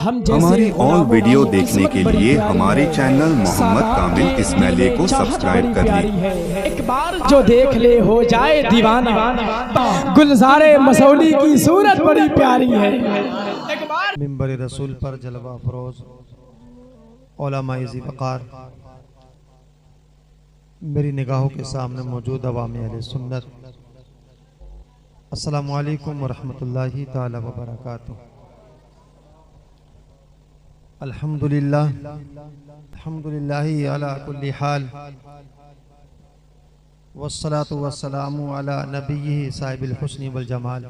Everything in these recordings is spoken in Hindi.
हमारी और वीडियो देखने के लिए हमारे चैनल मोहम्मद कामिल इस्माइली को सब्सक्राइब कर लीजिए। एक बार जो देख ले हो जाए दीवाना, गुलजारे मसौली की सूरत बड़ी प्यारी है। एक बार मिंबर रसूल पर जलवा फरोज उलमाए ज़िवकार, मेरी निगाहों के सामने मौजूद अवामी अहले सुन्नत, अस्सलामु अलैकुम व रहमतुल्लाहि ताला व बरकातुहू। अल्हम्दुलिल्लाह अल्हम्दुलिल्लाहि अला कुल्ली हाल वस्सलातु वस्सलामु अला नबिय्यिहि साहिबिल हुस्नि वल जमाल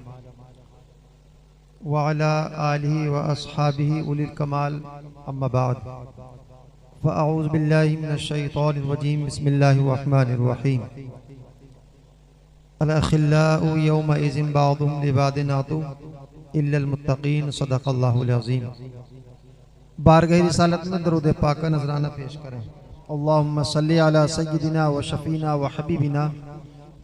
व अला आलिहि व अस्हाबिहि उलिल कमाल, अम्मा बाद फ़अऊज़ु बिल्लाहि मिनश शैतानिर रजीम, बिस्मिल्लाहिर रहमानिर रहीम। अल अखिल्लाउ यौमइज़िन बअदुहुम लिबादिन अदु इल्लल मुत्तक़ीन, सदक़ल्लाहुल अज़ीम। बारगाह रिसालत में दरूद पाक नजराना पेश करें। अल्लाहुम्मा सल्ली अला सय्यिदिना व शफीना व हबीबिना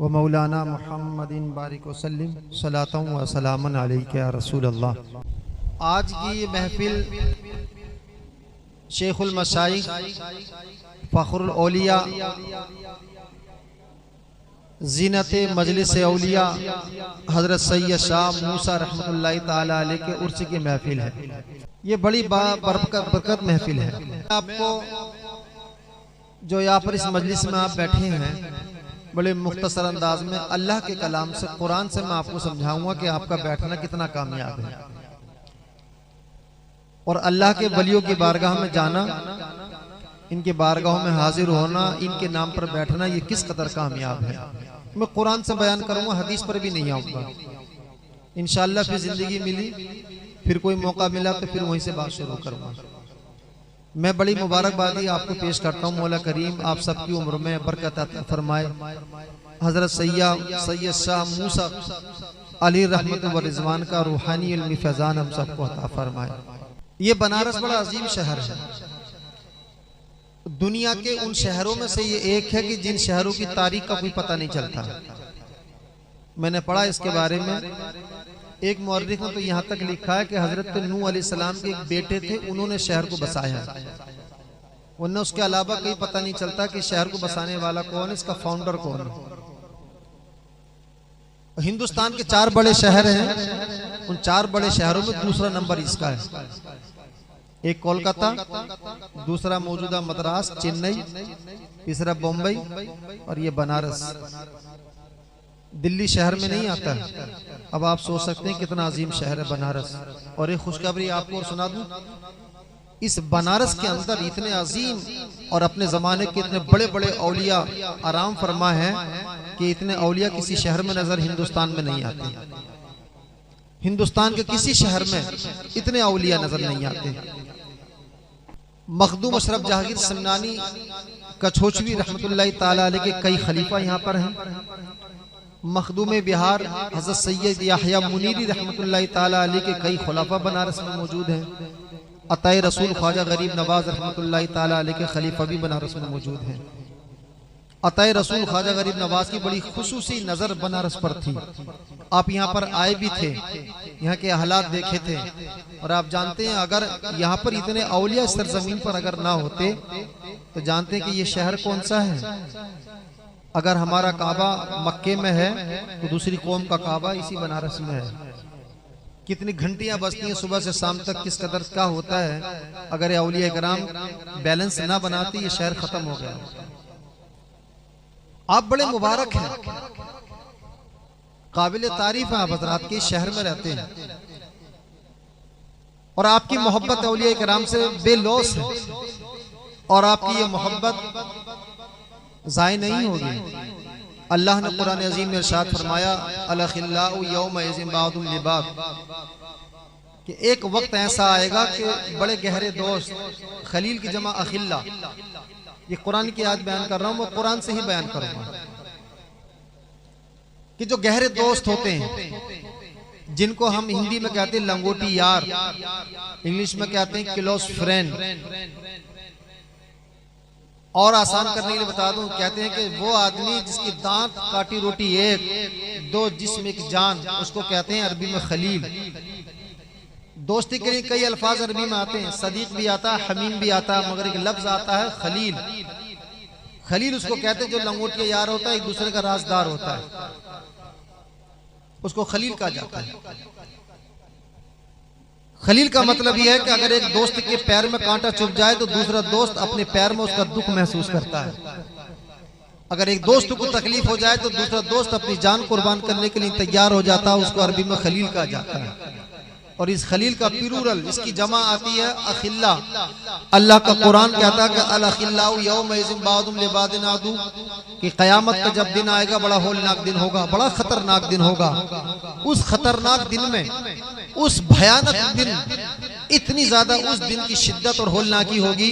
व मौलाना मुहम्मदिन बारिक वसल्लिम सलातन व सलामन अलैका या रसूल अल्लाह। आज की ये महफिल शेखुल मशाइख फ़ख्रुल औलिया ज़ीनते मजलिस औलिया हज़रत सैयद शाह मूसा रहमतुल्लाहि ताला अलैह के उर्स की महफिल है। ये बड़ी बरकत महफिल है। आपको जो यहाँ पर इस मजलिस में आप बैठे हैं, बड़े मुख्तसर अंदाज में अल्लाह के कलाम से, कुरान से मैं आपको समझाऊंगा कि आपका बैठना कितना कामयाब है, और अल्लाह के वलियों की बारगाह में जाना, इनके बारगाहों में हाजिर होना, इनके नाम पर बैठना, ये किस कदर कामयाब है। मैं कुरान से बयान करूंगा, हदीस पर भी नहीं आऊंगा। इंशाअल्लाह फिर जिंदगी मिली, फिर कोई मौका मिला तो फिर वहीं से बात शुरू करूंगा। मैं बड़ी मुबारकबादी आपको पेश करता हूँ। मौला करीम आप सबकी उम्र में बरकत अता फरमाए। हजरत सैयद शाह मूसा अली रहमत व रिजवान का रूहानी इल्मी फैजान हम सबको अता फरमाए। ये बनारस बड़ा अजीम शहर है। दुनिया के उन शहरों में से ये एक है कि जिन शहरों की तारीख का कोई पता नहीं चलता। मैंने पढ़ा इसके बारे में, एक मौर्रिख ने तो यहाँ तक लिखा है कि हजरत नूह अलैहिस्सलाम के एक बेटे थे, उन्होंने शहर को बसाया, वरना उसके अलावा कहीं पता नहीं चलता कि शहर को बसाने वाला कौन है, इसका फाउंडर कौन है। हिंदुस्तान के 4 बड़े शहर हैं, उन 4 बड़े शहरों में दूसरा नंबर इसका है। एक कोलकाता, दूसरा मौजूदा मद्रास चेन्नई, तीसरा बम्बई, और ये बनारस। दिल्ली शहर में नहीं आता। अब आप सोच सकते हैं कितना अजीम शहर है बनारस। और एक खुशखबरी आपको सुना दूं, इस बनारस के अंदर इतने अजीम और अपने जमाने के इतने बड़े बड़े औलिया आराम फरमा हैं कि इतने औलिया किसी शहर में नजर हिंदुस्तान में नहीं आते। हिंदुस्तान के किसी शहर में इतने औलिया नजर नहीं आते। मखदूम अशरफ जहांगीर समनानी कछोचवी रहमतुल्लाहि ताला अलैह के कई खलीफा यहाँ पर हैं। मखदूम बिहार हज़रत सैयद याहया मुनीरी रहमतुल्लाहि ताला अलैह के कई खुलाफा बनारस में मौजूद हैं। अताए रसूल ख्वाजा गरीब नवाज रहमतुल्लाहि ताला अलैह के खलीफा भी बनारस में मौजूद हैं। अताए रसूल ख्वाजा गरीब नवाज की बड़ी खुसूसी नज़र बनारस पर थी। आप यहाँ पर आए भी थे, यहाँ के हालात देखे थे, और आप जानते हैं अगर यहाँ पर इतने औलिया इस सरजमीन पर अगर ना होते तो जानते हैं कि ये शहर कौन सा है। अगर हमारा काबा मक्के में है तो दूसरी कौम का काबा इसी बनारस में है। कितनी घंटियां बजती हैं सुबह से शाम तक, किस कदर का होता है। अगर ये औलिया इकराम बैलेंस ना बनाती, ये शहर खत्म हो गया। आप बड़े मुबारक हैं, काबिल तारीफ है। आप हजरात के शहर में रहते हैं और आपकी मोहब्बत औलिया इकराम से बेलौस है, और आपकी ये मोहब्बत ज़ाय नहीं होगी। अल्लाह ने कुरान अजीम में इरशाद फरमाया, अल-अखिल्लाउ यौमइज़िन बअदुहुम लिबाद, कि एक वक्त ऐसा आएगा कि बड़े गहरे दोस्त, खलील की जमा अखिल्ला, ये कुरान की आज बयान कर रहा हूं, मैं कुरान से ही बयान करूंगा, कि जो गहरे दोस्त होते हैं, जिनको हम हिंदी में कहते हैं लंगोटी यार, इंग्लिश में कहते हैं क्लोज फ्रेंड, और आसान करने के लिए बता दूं, कहते हैं कि वो आदमी जिसकी दांत काटी रोटी एक, दो जिस्म एक जान, उसको कहते हैं अरबी में खलील। दोस्ती के लिए कई अल्फाज अरबी में आते हैं, सदीक भी आता है, हमीम भी आता है, मगर एक लफ्ज आता है खलील। खलील उसको कहते हैं जो लंगोटिया यार होता है, एक दूसरे का राजदार होता है, उसको खलील कहा जाता है। खलील का मतलब यह है कि अगर एक दोस्त के पैर में कांटा चुभ जाए तो दूसरा दोस्त अपने पैर में उसका दुख महसूस करता है। अगर एक दोस्त को तकलीफ हो जाए तो दूसरा दोस्त अपनी जान कुर्बान करने के लिए तैयार हो जाता है, उसको अरबी में खलील कहा जाता है। और इस खलील का प्लूरल, इसकी जमा आती है अखिल्ला। अल्लाह का कुरान कहता है कि अल अखिल्लाउ यौमइज़िन बादुम लिबादिन आदू, कि कयामत का जब दिन आएगा बड़ा होलनाक दिन होगा, बड़ा खतरनाक दिन होगा। उस खतरनाक दिन में, उस भयानक दिन, इतनी ज्यादा उस दिन की शिद्दत और होलनाकी होगी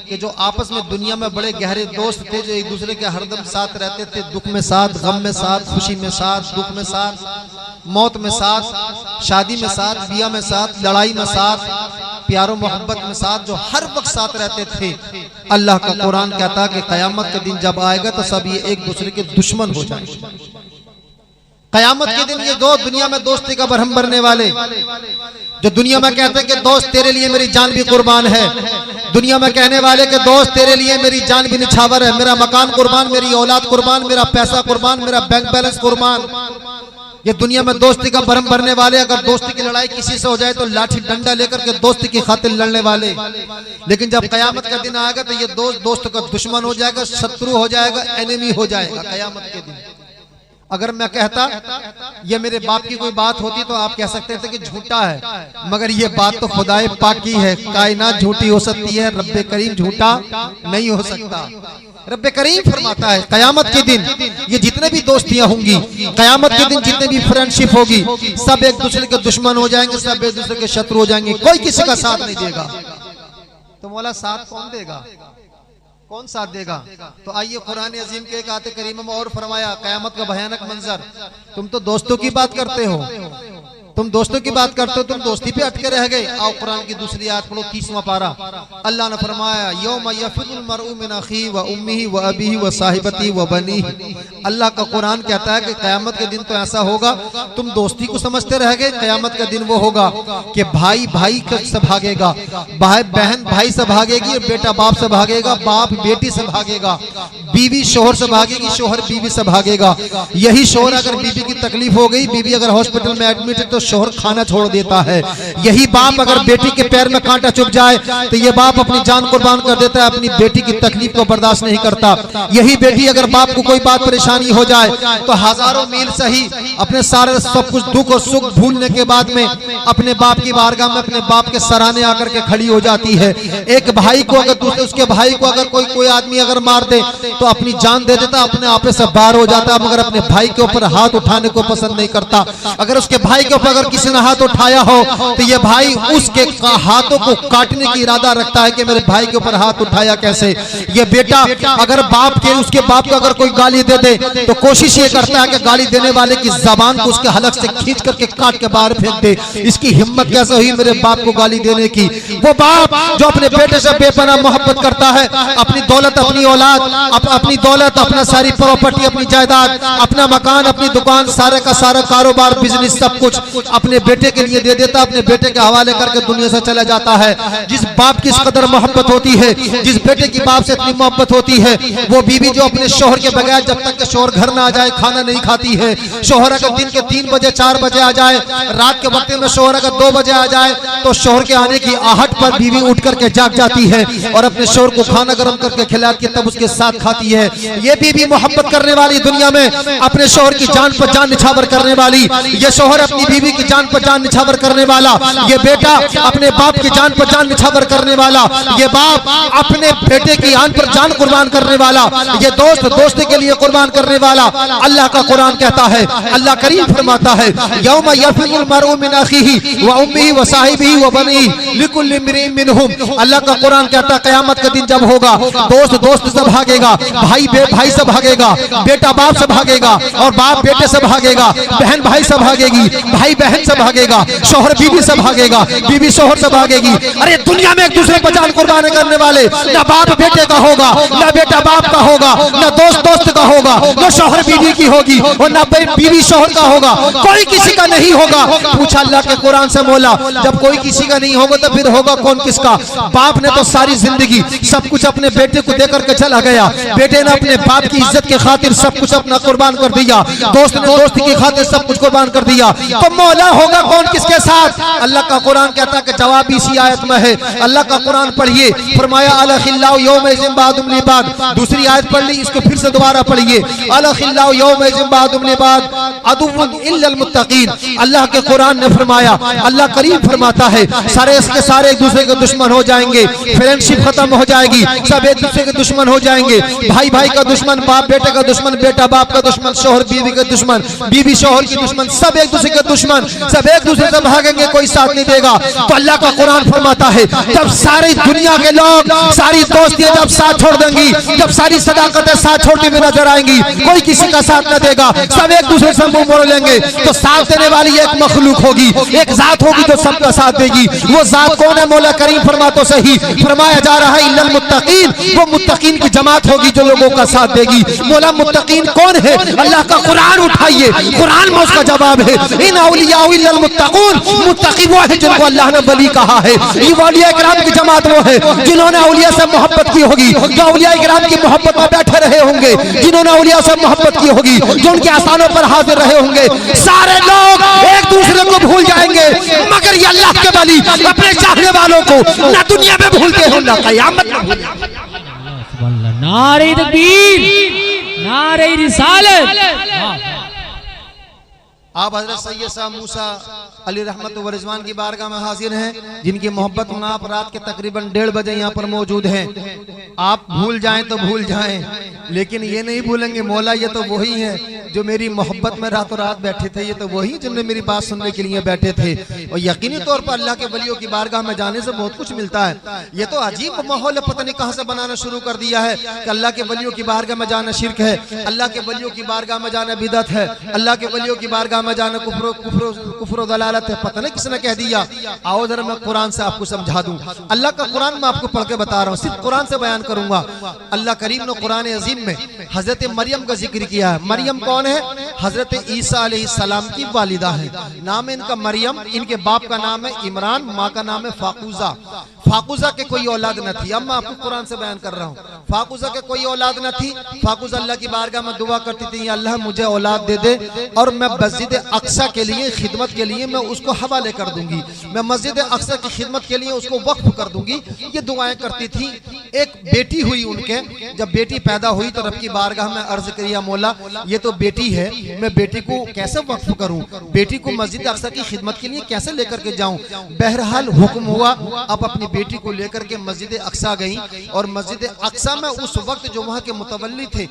कि जो आपस में दुनिया में बड़े गहरे दोस्त थे, जो एक दूसरे के हरदम साथ रहते थे, दुख में साथ, गम में साथ, खुशी में साथ, दुख में साथ, मौत में साथ, शादी में साथ, बिया में साथ, लड़ाई में साथ, प्यारो मोहब्बत में साथ, जो हर वक्त साथ रहते थे, अल्लाह का कुरान कहता है कि कयामत के दिन जब आएगा तो सब ये एक दूसरे के दुश्मन हो जाएंगे। कयामत के दिन ये दो दुनिया में दोस्ती का भरम भरने वाले, जो दुनिया में कहते हैं कि दोस्त तेरे लिए मेरी जान भी कुर्बान है, दुनिया में कहने वाले कि दोस्त तेरे लिए मेरी जान भी निछावर है, मेरा मकान कुर्बान, मेरी औलाद कुर्बान, मेरा पैसा कुर्बान, मेरा बैंक बैलेंस कुर्बान, ये दुनिया में दोस्ती का भरम भरने वाले। अगर दोस्ती की लड़ाई किसी से हो जाए तो लाठी डंडा लेकर के दोस्ती की खातिर लड़ने वाले। लेकिन जब कयामत का दिन आएगा तो ये दोस्त दोस्त का दुश्मन हो जाएगा, शत्रु हो जाएगा, एनिमी हो जाएगा कयामत के दिन। अगर मैं कहता ये मेरे बाप की कोई बात होती तो आप कह सकते थे कि झूठा है, मगर ये बात तो खुदाए पाक की है। कायनात झूठी हो सकती है, रब्बे करीम झूठा नहीं हो सकता। रब्बे करीम फरमाता है कयामत के दिन ये जितने भी दोस्तियां होंगी, कयामत के दिन जितने भी फ्रेंडशिप होगी, सब एक दूसरे के दुश्मन हो जाएंगे, सब एक दूसरे के शत्रु हो जाएंगे, कोई किसी का साथ नहीं देगा। तो मौला साथ कौन देगा, कौन साथ देगा? तो आइए कुरान अजीम के एक आयत करीम में और फरमाया कयामत का भयानक मंजर। तुम तो दोस्तों की बात करते हो, तुम दोस्तों की बात करते हो, तुम दोस्ती पे अटके रह गए। आओ कुरान की दूसरी आयत पढ़ो, 30वां पारा। अल्लाह ने फरमाया यौम यफिरुल मरउ मिन अखीही व उम्मिही व अबीही व साहिबती व बनीही। अल्लाह का कुरान कहता है कि कयामत के दिन तो ऐसा होगा, तुम दोस्ती को समझते रह गए। कयामत का दिन वो होगा कि भाई भाई से भागेगा, भाई बहन भाई से भागेगी, बेटा बाप से भागेगा, बाप बेटी से भागेगा, बीवी शोहर से भागेगी, शोहर बीवी से भागेगा। यही शोहर अगर बीवी की तकलीफ हो गई, बीवी अगर हॉस्पिटल में एडमिट है तो शोहर खाना छोड़ देता है। यही बाप अगर बेटी के पैर में कांटा चुभ जाए तो ये बाप अपनी जान कुर्बान कर देता है, अपनी बेटी की तकलीफ को बर्दाश्त नहीं करता। यही बेटी अगर बाप को कोई बात परेशानी हो जाए तो हजारों मील सही अपने सारे सब कुछ दुख और सुख भूलने के बाद में अपने बाप की बारगाह में अपने बाप के सराहने आकर के खड़ी हो जाती है। एक भाई को अगर दूसरे उसके भाई को अगर कोई आदमी अगर मार दे तो अपनी जान दे देता, अपने आपे से बाहर हो जाता, मगर अपने भाई के ऊपर हाथ उठाने को पसंद नहीं करता। अगर उसके भाई के ऊपर अगर किसी ने हाथ उठाया हो तो ये भाई उसके हाथों को काटने की इरादा रखता है कि मेरे भाई के ऊपर हाथ उठाया कैसे। ये बेटा अगर बाप के उसके बाप को अगर कोई गाली दे दे तो कोशिश ये करता है कि गाली देने वाले की जबान को उसके हलक से खींच करके काट के बाहर फेंक दे। इसकी हिम्मत कैसे हुई मेरे बाप को गाली देने की? वो बाप जो अपने बेटे से बेपनाह मोहब्बत करता है, अपनी दौलत, अपनी औलाद, अपनी दौलत, अपना सारी प्रॉपर्टी, अपनी जायदाद, अपना मकान, अपनी दुकान, सारे का सारा कारोबार, बिजनेस, सब कुछ अपने बेटे के लिए दे देता, अपने बेटे के हवाले करके दुनिया से चला जाता है। जिस बाप की इस कदर मोहब्बत होती है, जिस बेटे की बाप से इतनी मोहब्बत होती है, वो बीवी जो अपने शोहर के बगैर जब तक के शोहर घर ना आ जाए खाना नहीं खाती है। शोहर अगर दिन के 3 बजे 4 बजे आ जाए, रात के वक्त में शोहर अगर 2 बजे आ जाए तो शोहर के आने की आहट पर बीवी उठ करके जाग जाती है और अपने शोहर को खाना गर्म करके खिला के तब उसके साथ खाती है। ये बीवी मोहब्बत करने वाली, दुनिया में अपने शोहर की जान पर जान निछावर करने वाली, ये शोहर अपनी बीवी की जान पर जान निछावर करने वाला, ये बेटा अपने बाप की जान पर जान निछावर करने वाला, ये बाप अपने बेटे की जान पर जान कुर्बान करने वाला, ये दोस्त दोस्ती के लिए कुर्बान करने वाला। अल्लाह का कुरान कहता है, अल्लाह करीम फरमाता है यौम यफिरुल मरउ मिन अखीही व उम्मिही व साहिबिही व बनीही लिकुल्लि इम्रिइन मिनहुम। अल्लाह का कुरान कहता है कयामत का दिन जब होगा, दोस्त दोस्त से भागेगा, भाई भाई से भागेगा, बेटा बाप से भागेगा और बाप बेटे से भागेगा, बहन भाई से भागेगी, भाई बहन से भागेगा, शौहर बीवी से भागेगा, बीवी शौहर से भागेगी। अरे दुनिया में एक दूसरे पर जान कुर्बान करने वाले न बाप बेटे का होगा, न बेटा बाप का होगा, न दोस्त दोस्त का होगा, न शौहर बीवी की होगी और न बीवी शौहर का होगा, कोई किसी का नहीं होगा। पूछा अल्लाह के कुरान से मौला, जब कोई किसी का नहीं होगा तो फिर होगा कौन किसका? बाप ने तो सारी जिंदगी सब कुछ अपने बेटे को देकर के चला गया, बेटे ने अपने बाप की इज्जत के खातिर सब कुछ अपना कुर्बान कर दिया, दोस्त ने दोस्त की खातिर सब कुछ कुर्बान कर दिया, तो मौला होगा कौन किसके साथ? अल्लाह का कुरान कहता है कि जवाब इसी आयत में है। अल्लाह का कुरान पढ़िए, फरमाया अलखिल्लाहु यौमइज़िन बादुम लिबाद। दूसरी आयत पढ़ ली, इसको फिर से दोबारा पढ़िए, अलखिल्लाहु यौमइज़िन बादुम लिबाद अदुव्वुन इल्लल मुत्तकीन। अल्लाह के कुरान ने फरमाया, अल्लाह करीम फरमाता है सारे इसके सारे एक दूसरे के दुश्मन हो जाएंगे, फ्रेंडशिप खत्म हो जाएगी, सब एक दूसरे के दुश्मन हो जाएंगे, भाई भाई का दुश्मन, बाप बेटे का दुश्मन, बेटा बाप का दुश्मन, शौहर बीवी का दुश्मन, बीवी शौहर की दुश्मन, सब एक दूसरे के दुश्मन, सब एक दूसरे से भागेंगे, कोई साथ नहीं देगा। तो अल्लाह का कुरान फरमाता है जब सारी दुनिया के लोग, सारी दोस्तियां जब साथ छोड़ देंगी, जब सारी सदाकतें साथ छोड़ती हुई नजर आएंगी, कोई किसी का साथ न देगा, सब एक दूसरे से मुंह मोड़ लेंगे, तो साथ देने वाली एक मखलूक होगी, एक जात होगी जो सबका साथ देगी। वो जात कौन है? मौला करीम फरमातो सही फरमाया जा रहा है इल्लल मुत्तकीन, वो मुत्तकीन की जमात होगी जो लोगों का साथ देगी। मौला मुत्तकीन कौन है? अल्लाह का कुरान उठाइए, कुरान में उसका जवाब है इन औलिया इल्लल मुत्तकून। मुत्तकी वो है जिनको अल्लाह ने वली कहा है, ये औलिया किराम की जमात वो है जिन्होंने औलिया से मोहब्बत की होगी, जो औलिया किराम की मोहब्बत में बैठे रहे होंगे, जिन्होंने औलिया से मोहब्बत की होगी, जो उनके आस्थानों पर हाजिर रहे होंगे। सारे लोग एक दूसरे को भूल जाएंगे, मगर ये अल्लाह के वली अपने चाहने वालों को ना दुनिया में भूलते हो ना क़यामत में भूलते। नारे तकबीर, नारे रिसालत। आप हजरत सैयद साहब मूसा अली रहमत व रिजवान की बारगाह में हाजिर हैं, जिनकी मोहब्बत में आप रात के तकरीबन 1:30 बजे यहाँ पर मौजूद हैं। आप भूल जाएं तो भूल जाएं, लेकिन ये नहीं भूलेंगे मौला ये तो वही है जो मेरी मोहब्बत में रातों रात बैठे थे, ये तो वही जिन्होंने मेरी बात सुनने के लिए बैठे थे। और यकीनी तौर पर अल्लाह के वलियों की बारगाह में जाने से बहुत कुछ मिलता है। ये तो अजीब माहौल है, पता नहीं कहाँ से बनाना शुरू कर दिया है कि अल्लाह के वलियों की बारगाह में जाना शिर्क है, अल्लाह के वलियों की बारगाह में जाना बिदअत है, अल्लाह के वलियों की बारगाह में जाना कुफ्र दलालत है। पता नहीं किसने कह दिया। आओ जरा मैं कुरान से आपको समझा दूं। अल्लाह का कुरान मैं आपको पढ़ के बता रहा हूँ, सिर्फ कुरान से बयान करूंगा। अल्लाह करीम ने कुरान अजीम में हजरत मरियम का जिक्र किया है। मरियम कौन है? हजरत ईसा अलैहिस्सलाम की वालिदा है। नाम है इनका मरियम, इनके बाप का नाम है इमरान, माँ का नाम है फाकूजा। फाकूजा के कोई औलाद न थी। अब मैं आपको कुरान से बयान कर रहा हूँ। फाकूजा के कोई औलाद न थी। फाकूजा अल्लाह की बारगाह में दुआ करती थी, अल्लाह मुझे औलाद दे दे और मैं मस्जिद अक्सा के लिए खिदमत के लिए मैं उसको हवाले कर दूंगी, मैं मस्जिद अक्सा की खिदमत के लिए उसको वक्फ कर दूंगी। ये दुआएं करती थी। एक बेटी हुई उनके, जब बेटी पैदा हुई तो रब की बारगाह में अर्ज किया, मौला ये तो बेटी है, मैं बेटी को कैसे वक्फ करूं, बेटी को मस्जिद अक्सा की खिदमत के लिए कैसे लेकर के जाऊं। बहरहाल हुक्म हुआ, अब अपनी बेटी को लेकर के मस्जिद अक्सा गई और मस्जिद अक्सा में उस वक्त जो वहाँ के मुतवल्ली थे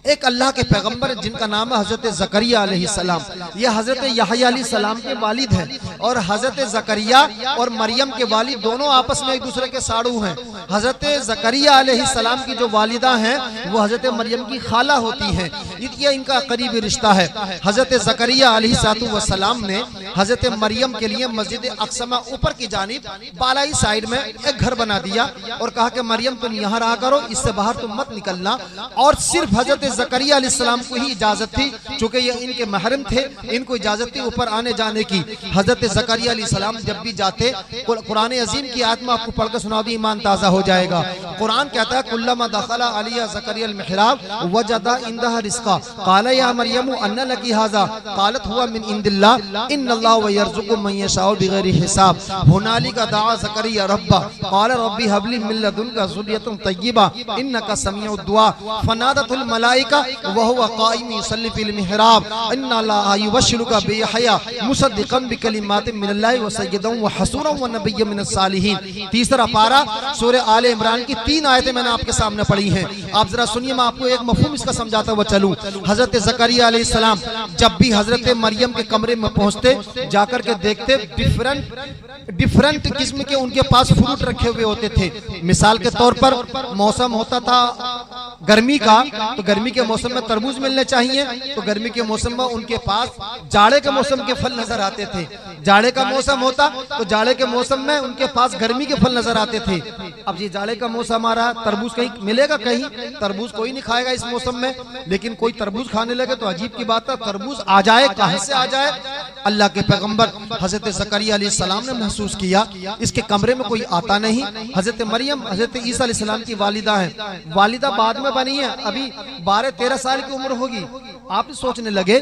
एक अल्लाह के पैगंबर जिनका नाम है हजरत ज़करिया अलैहिस्सलाम। ये हजरत यहया अलैहिस्सलाम के वालिद हैं और हजरत ज़करिया और मरियम के वालिद दोनों आपस में एक दूसरे के साड़ू हैं। हजरत ज़करिया अलैहिस्सलाम की जो वालिदा हैं वो हजरत मरियम की खाला होती हैं, ये इनका करीबी रिश्ता है। हजरत ज़करिया अलैहिस्सलाम ने हजरत मरियम के लिए मस्जिद अक्सा में ऊपर की जानिब बालाई साइड में एक घर बना दिया और कहा कि मरियम तुम यहाँ रहा करो, इससे बाहर तुम मत निकलना। और सिर्फ हजरत ज़करिया अलैहिस्सलाम को ही इजाजत थी, चूंकि ये इनके महरम थे, इनको इजाजत थी ऊपर आने जाने की। हजरत ज़करिया अलैहिस्सलाम जब भी जाते, कुरान अजीम की आयत में आपको पढ़कर सुना दी, ईमान ताज़ा हो जाएगा। कुरान कहता है कुल्लमा दखला अलैया ज़करिया अल-मिहराब वजदा इंदहा रिज़्क़ा क़ाला या मरियम अन्ना लकी हाज़ा क़ालत हुवा मिन इंदिल्लाह इन्नल्लाह यर्ज़ुक़ु मन यशाउ बिग़ैरि हिसाब हुनालिका दआ ज़करिया रब्बा क़ाला रब्बी हबली मिन लदुनका ज़ुर्रियतन तय्यिबा इन्नका समीउद दुआ फनादतुल मलाइका व हुवा क़ाइम युसल्ली फिल मिहराब इन्ना अल्लाह युबश्शिरुका बियहया मुसद्दिक़न बिकलिमातिन मिनल्लाहि व सय्यदन व हसूरन व नबिय्यन मिनस सालिहीन। तीसरा पारा सूरह आले इमरान की 3 आयतें मैंने आपके सामने पढ़ी हैं। आप जरा सुनिए, मैं आपको एक मफहूम इसका समझाता हुआ चलूं। हजरत ज़करिया अलैहिस्सलाम जब भी हजरत मरियम के कमरे में पहुंचते, जाकर के देखते डिफरेंट डिफरेंट किस्म के उनके पास फ्रूट रखे हुए होते थे। मिसाल के तौर पर मौसम होता था गर्मी का, तो गर्मी के मौसम में तरबूज मिलने चाहिए, तो गर्मी के मौसम में उनके पास जाड़े के मौसम के फल नजर आते थे। जाड़े का मौसम होता तो जाड़े के मौसम में उनके पास गर्मी के फल नजर आते थे। अब ये जाड़े का मौसम आ रहा, तरबूज कहीं मिलेगा? कहीं तरबूज कोई नहीं खाएगा इस मौसम में, लेकिन कोई तरबूज खाने लगे तो अजीब की बात है, तरबूज आ जाए, कहां से आ जाए? अल्लाह के पैगंबर हजरत ज़करिया अलैहिस्सलाम ने महसूस किया इसके कमरे में कोई आता नहीं। हजरत मरियम हजरत ईसा अलैहिस्सलाम की वालिदा है, वालिदा बाद में बनी है, अभी 12-13 साल की उम्र होगी। आप सोचने लगे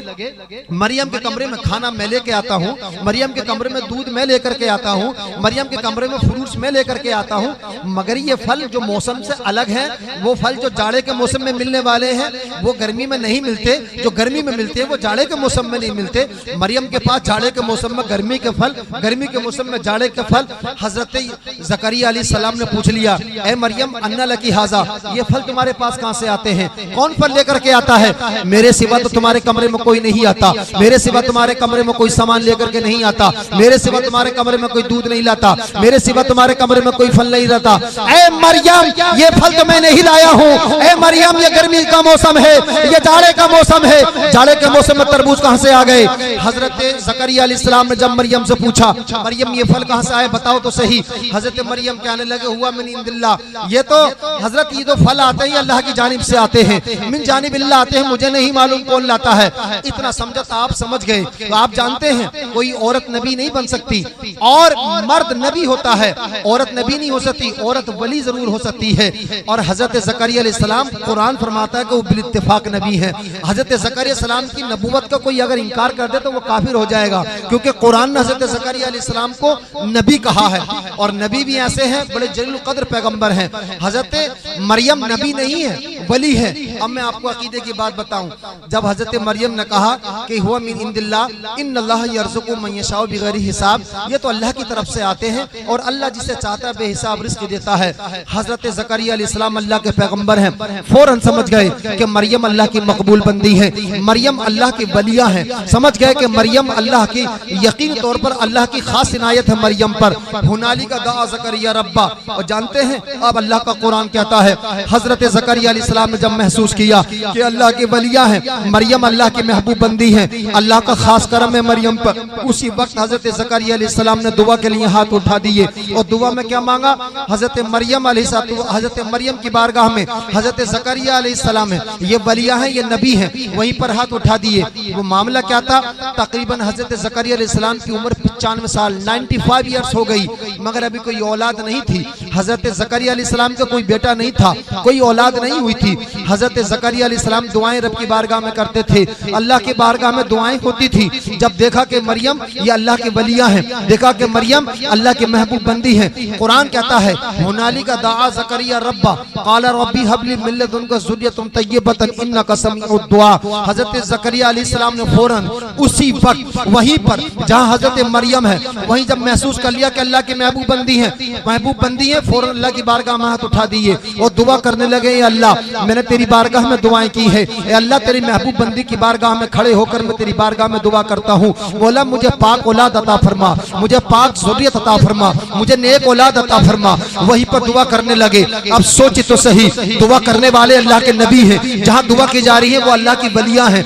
मरियम के कमरे में खाना मैं लेके आता हूँ, मरियम के कमरे में दूध मैं लेकर के आता हूँ, मरियम के कमरे में फ्रूट्स मैं लेकर के आता हूँ, मगर ये फल जो मौसम से अलग है, वो फल जो जाड़े के मौसम में मिलने वाले हैं वो गर्मी में नहीं मिलते, जो गर्मी में मिलते हैं वो जाड़े के मौसम में नहीं मिलते। मरियम के पास जाड़े के मौसम में गर्मी के फल, गर्मी के मौसम में जाड़े के फल। हजरत ज़करिया अलैहिस्सलाम ने पूछ लिया, ए मरियम अन्ना लकी हाजा, ये फल तुम्हारे पास कहां से आते हैं? कौन फल लेकर के आता है? मेरे सिवा तो तुम्हारे कमरे में कोई नहीं आता, मेरे सिवा तुम्हारे कमरे में कोई सामान लेकर के नहीं आता, मेरे सिवा तुम्हारे कमरे में कोई दूध नहीं लाता, मेरे सिवा तुम्हारे कमरे में कोई फल नहीं रहता। ए मरियम ये फल तो मैं नहीं लाया हूँ, ए मरियम ये गर्मी का मौसम है, ये जाड़े का मौसम है, जाड़े के मौसम में तरबूज कहां से आ गए? हजरत ज़करिया अलैहिस्सलाम ने जब मरियम से पूछा, मरियम ये फल कहां से आए बताओ तो सही। हजरत मरियम कहने लगे, हुआ मिन इंदिल्लाह, ये तो हजरत ये तो फल आते हैं अल्लाह की जानिब से आते हैं, मिन जानिबिल्लाह आते हैं, मुझे नहीं मालूम कौन लाता है। इतना समझा तो आप समझ गए। तो आप जानते हैं कोई औरत नबी नहीं बन सकती और मर्द नबी होता है, औरत नबी नहीं हो सकती, औरत वली जरूर हो सकती है। और हजरत ज़करिया अलैहिस्सलाम कुरान फरमाता है कि वो बिल इत्तिफाक नबी है। हजरत ज़करिया अलैहिस्सलाम की नबूवत का कोई अगर इनकार कर दे तो वो काफिर हो जाएगा, क्योंकि कुरान ने हजरत ज़करिया अलैहिस्सलाम को नबी कहा है। और नबी भी ऐसे हैं, बड़े जलील कद्र पैगंबर हैं। हजरत मरियम नबी नहीं है, वली है। अब मैं आपको अकीदे की बात बताऊं, जब हजरत मरियम ने कहा कि हुआ मिन इंदिल्लाह इन्नल्लाह यर्ज़ुक़ु मन यशाउ बिगैरि हिसाब, ये तो अल्लाह की तरफ से आते हैं और अल्लाह जिसे चाहता है बेहिसाब रिज़्क़ देता है। हजरत ज़करिया अलैहिस्सलाम अल्लाह के पैगंबर हैं, फौरन समझ गए कि मरियम अल्लाह की मकबूल बंदी है, मरियम अल्लाह की वलिया है। समझ गए कि मरियम अल्लाह की, यकीन तौर पर अल्लाह की खास इनायत है मरियम पर। हुनालिका दआ ज़करिया रब्बा, और जानते हैं अब अल्लाह का कुरान कहता है हजरत ज़करिया अलैहिस्सलाम ने जब महसूस किया कि अल्लाह की वलिया है, मरियम अल्लाह की महबूब बंदी है, अल्लाह का खास करम है मरियम पर, उसी वक्त हजरत ज़करिया अलैहिस्सलाम ने दुआ के लिए हाथ उठा दिए। और दुआ में क्या मांगा? हजरत मरियम हजरत मरियम की बारगाह में हजरत ज़करिया अलैहिस्सलाम है, ये वलिया है, ये नबी है, वहीं पर हाथ उठा दिए। वो मामला क्या था? तकरीबन हजरत ज़करिया अलैहिस्सलाम की उम्र 95 साल 95 ईयर्स हो गई, मगर अभी कोई औलाद नहीं थी। हजरत ज़करिया अलैहिस्सलाम का कोई बेटा नहीं था, कोई औलाद नहीं हुई थी। हजरत ज़करिया अलैहिस्सलाम दुआएं रब की बारगाह में करते थे, अल्लाह की बारगाह में दुआएं होती थी। जब देखा कि मरियम ये अल्लाह की वलिया है, देखा कि मरियम अल्लाह की महबूब बंदी है, कुरान कहता है हुनालिका दआ ज़करिया रब्बा क़ाला रब्बी हबली मिन लदुनका ज़ुर्रियतन तय्यबतन इन्नका समीउद दुआ। हजरत ज़करिया अलैहिस्सलाम ने फौरन उसी वक्त वहीं पर जहां हजरत मरियम है, वहीं जब महसूस कर लिया कि अल्लाह की महबूब बंदी है, महबूब बंदी है, फौरन अल्लाह की बारगाह में हाथ उठा दिए और दुआ करने लगे, अल्लाह मैंने तेरी बारगाह में दुआएं की है, अल्लाह तेरी महबूब बंदी की बारगाह में खड़े होकर मैं तेरी बारगाह में दुआ करता हूँ, मौला मुझे पाक औलाद अता फरमा, मुझे पाक ज़ुर्रियत अता फरमा, मुझे नेक औलाद अता फरमा। वहीं पर दुआ करने लगे। अब सोच तो सही, दुआ करने वाले अल्लाह के नबी हैं, जहाँ दुआ की जा रही है वो अल्लाह की वलिया है,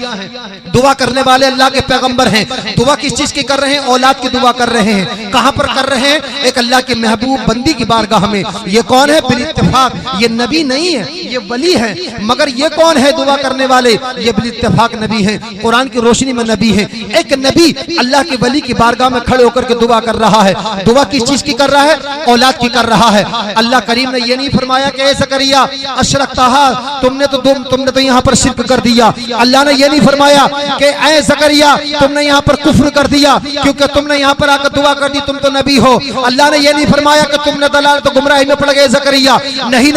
दुआ करने वाले अल्लाह के पैगंबर हैं। दुआ किस चीज की कर रहे हैं? औलाद की दुआ कर रहे हैं। कहां पर कर रहे हैं? एक अल्लाह की महबूब बंदी की बारगाह में। ये कौन है? बिल इत्तिफाक ये नबी नहीं है, ये वली है, मगर ये कौन है दुआ करने वाले? ये बिल इत्तिफाक नबी है, कुरान की रोशनी में नबी है। एक नबी अल्लाह की वली की बारगाह में खड़े होकर के दुआ कर रहा है। दुआ किस चीज की कर रहा है? औलाद की कर रहा है। अल्लाह करीम ने ये नहीं फरमाया कि ए ज़करिया अशरकता, तुमने तो यहाँ पर शिर्क कर दिया। अल्लाह ने ये नहीं फरमाया कि ऐ ज़करिया तुमने यहाँ पर कुफ्र कर दिया क्योंकि तुमने यहाँ पर आकर दुआ कर दी, तुम तो नबी हो। अल्लाह ने ये नहीं फरमाया कि तुमने दलाल तो गुमराही में पड़ गए ज़करिया। नहीं,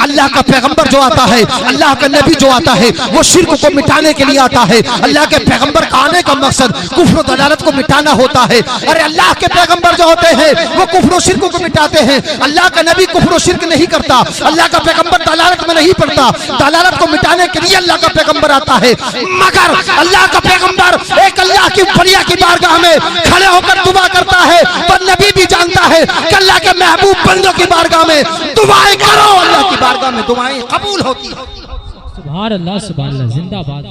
अल्लाह का पैगंबर पैगंबर जो आता है, अल्लाह का नबी जो आता है, वो शिर्क को मिटाने के लिए आता है। अल्लाह के पैगंबर का आने का मकसद कुफ्र दलालत को मिटाना होता है। अरे अल्लाह के पैगंबर जो होते हैं वो कुफ्र और शिर्क को मिटाते हैं। अल्लाह का नबी कुफ्र और शिर्क नहीं करता, अल्लाह का पैगंबर दलालत में नहीं पड़ता। दलालत को मिटाने के लिए अल्लाह का पैगंबर आता है। मगर अल्लाह का पैगंबर एक अल्लाह की बलिया की बारगाह में खड़े होकर दुआ करता है, पर नबी भी जानता है कि अल्लाह के महबूब बंदों की बारगाह में दुआएं करो, अल्लाह की बारगाह में दुआएं कबूल होती है। सुभान अल्लाह, सुभान अल्लाह, जिंदाबाद।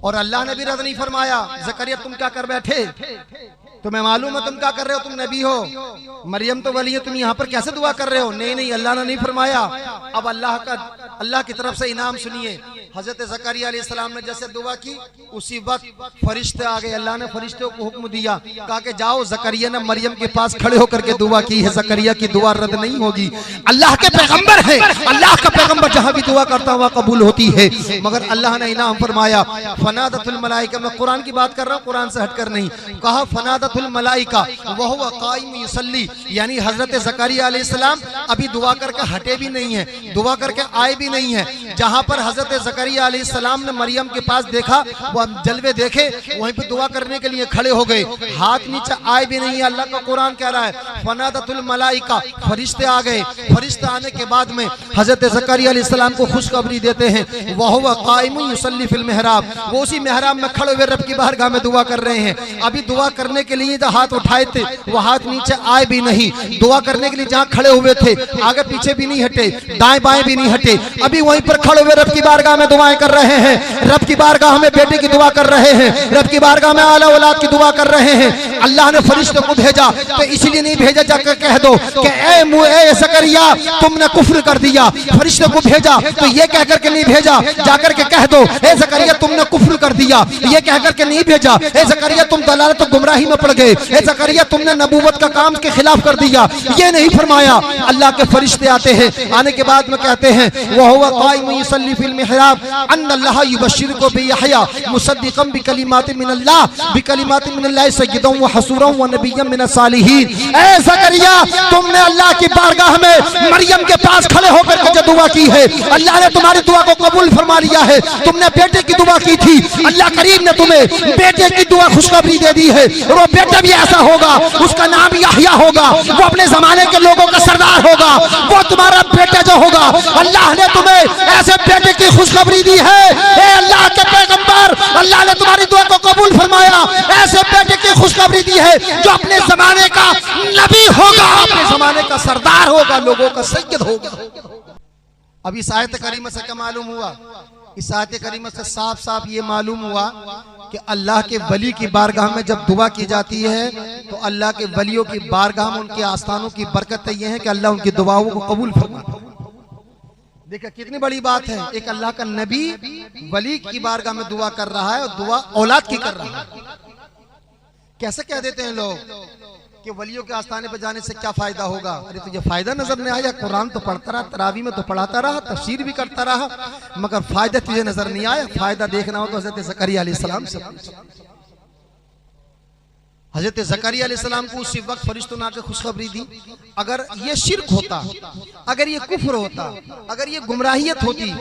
और अल्लाह ने भी रद नहीं फरमाया, ज़करिया तुम क्या कर बैठे, तुम्हें मालूम है तुम क्या कर रहे हो, तुम नबी हो, मरियम तो वली है, तुम यहाँ पर कैसे दुआ कर रहे हो। नहीं नहीं, अल्लाह ने नहीं फरमाया। अब अल्लाह की तरफ से इनाम सुनिए। हजरत ज़करिया अलैहिस्सलाम ने जैसे दुआ की, उसी वक्त फरिश्ते आ गए। अल्लाह ने फरिश्तों को हुक्म दिया, कहा कि जाओ। ज़करिया ने मरियम के पास खड़े होकर के दुआ की है। ज़करिया की दुआ रद्द नहीं होगी, अल्लाह के पैगंबर है, अल्लाह का पैगंबर जहां भी दुआ करता वहां कबूल होती है। मगर अल्लाह ने इनाम फरमाया, फनादतुल मलाइका, मैं कुरान की बात कर रहा हूँ, कुरान से हटकर नहीं, कहा फनादतुल मलाइका वहुवा काइम युसल्ली, यानी हजरत ज़करिया अलैहिस्सलाम अभी दुआ करके हटे भी नहीं है, दुआ करके आए भी नहीं है। जहां पर हजरत ज़करिया अलैहिस्सलाम ने मरियम के पास देखा, वो जलवे देखे, वहीं पे दुआ करने के लिए खड़े हो गए, हाथ नीचे आए भी नहीं है। अल्लाह का कुरान कह रहा है फनादतुल मलाइका, फरिश्ते आ गए। फरिश्ते आने के बाद में हजरत ज़करिया अलैहिस्सलाम को खुशखबरी देते हैं, वहुवा काइम युसल्ली फिल मेहराब, वो उसी मेहराब में खड़े हुए रब की बारगाह में दुआ कर रहे हैं। अभी दुआ करने के लिए हाथ उठाए थे, वो हाथ नीचे आए भी नहीं। दुआ करने के लिए जहां खड़े हुए थे, आगे पीछे भी नहीं हटे, दाएं बाएं भी नहीं हटे, अभी वहीं पर खड़े हुए रब की बारगाह में दुआएं कर रहे हैं। रब की बारगाह में बेटे की दुआ कर रहे हैं, रब की बारगाह में आला औलाद की दुआ कर रहे हैं। अल्लाह ने फरिश्तों को भेजा तो इसलिए नहीं भेजा जाकर कह दो कि ए ज़करिया तुमने कुफ्र कर दिया। फरिश्तों को भेजा तो ये कहकर के नहीं भेजा जाकर के कह दो ए ज़करिया तुमने कुफ्र कर दिया, ये कहकर के नहीं भेजा ए ज़करिया तुम दलालत गुमराही में पड़ गए, ए ज़करिया तुमने नबूवत का काम के खिलाफ कर दिया, ये नहीं फरमाया। अल्लाह के फरिश्ते आते हैं, आने के बाद में कहते हैं वहुवा काइम युसल्ली फिल मिहराब अन्नल्लाह युबश्शिरुका बियहया मुसद्दिक़न बिकलिमातिन मिनल्लाह बिकलिमातिन मिनल्लाह सय्यिदन व हसूरन व नबिय्यन मिनस सालिहीन। ए ज़करिया तुमने अल्लाह की बारगाह में मरियम के पास खड़े होकर के जो दुआ की है, अल्लाह ने तुम्हारी दुआ को कबूल फरमा लिया है। तुमने बेटे की दुआ की थी, अल्लाह करीम ने तुम्हें बेटे की दुआ खुशखबरी दे दी है, और वो बेटा भी ऐसा होगा, उसका नाम याह्या होगा, वो अपने जमाने के लोगों का सरदार होगा, वो तुम्हारा बेटा जो होगा, अल्लाह ने तुम्हें ऐसे बेटे की खुशखबरी दी है। ए अल्लाह के पैगंबर, अल्लाह ने तुम्हारी दुआ को कबूल फरमाया, ऐसे बेटे की खुशखबरी दी है जो अपने जमाने का नबी होगा, अपने जमाने का सरदार होगा, लोगों का सैयद होगा। अब इस आयत करीमा से क्या मालूम हुआ? इस आयत करीमा से साफ साफ ये मालूम हुआ कि अल्लाह के वली की बारगाह में जब दुआ की जाती है तो अल्लाह के वलियों की बारगाह में उनके आस्थानों की बरकत ये है कि अल्लाह उनकी दुआओं को कबूल फरमाता है। देखिए कितनी बड़ी बात है, एक अल्लाह का नबी वली की बारगाह में दुआ कर रहा है और दुआ औलाद की कर रहा है। कैसे कह देते हैं लोग कि वलियों के आस्थाने पर जाने से क्या फायदा होगा? अरे तुझे फायदा नजर नहीं आया? कुरान तो पढ़ता रहा, तरावी में तो पढ़ाता रहा, तफसीर भी करता रहा, मगर फायदा तुझे नजर नहीं आया। फायदा देखना हो तो हजरत ज़करिया अलैहिस्सलाम से पूछो। हजरत ज़करिया अलैहिस्सलाम को उसी वक्त फरिश्तों ने आकर खुशखबरी दी। अगर ये शिर्क होता, अगर ये कुफ्र होता, अगर ये गुमराहियत होती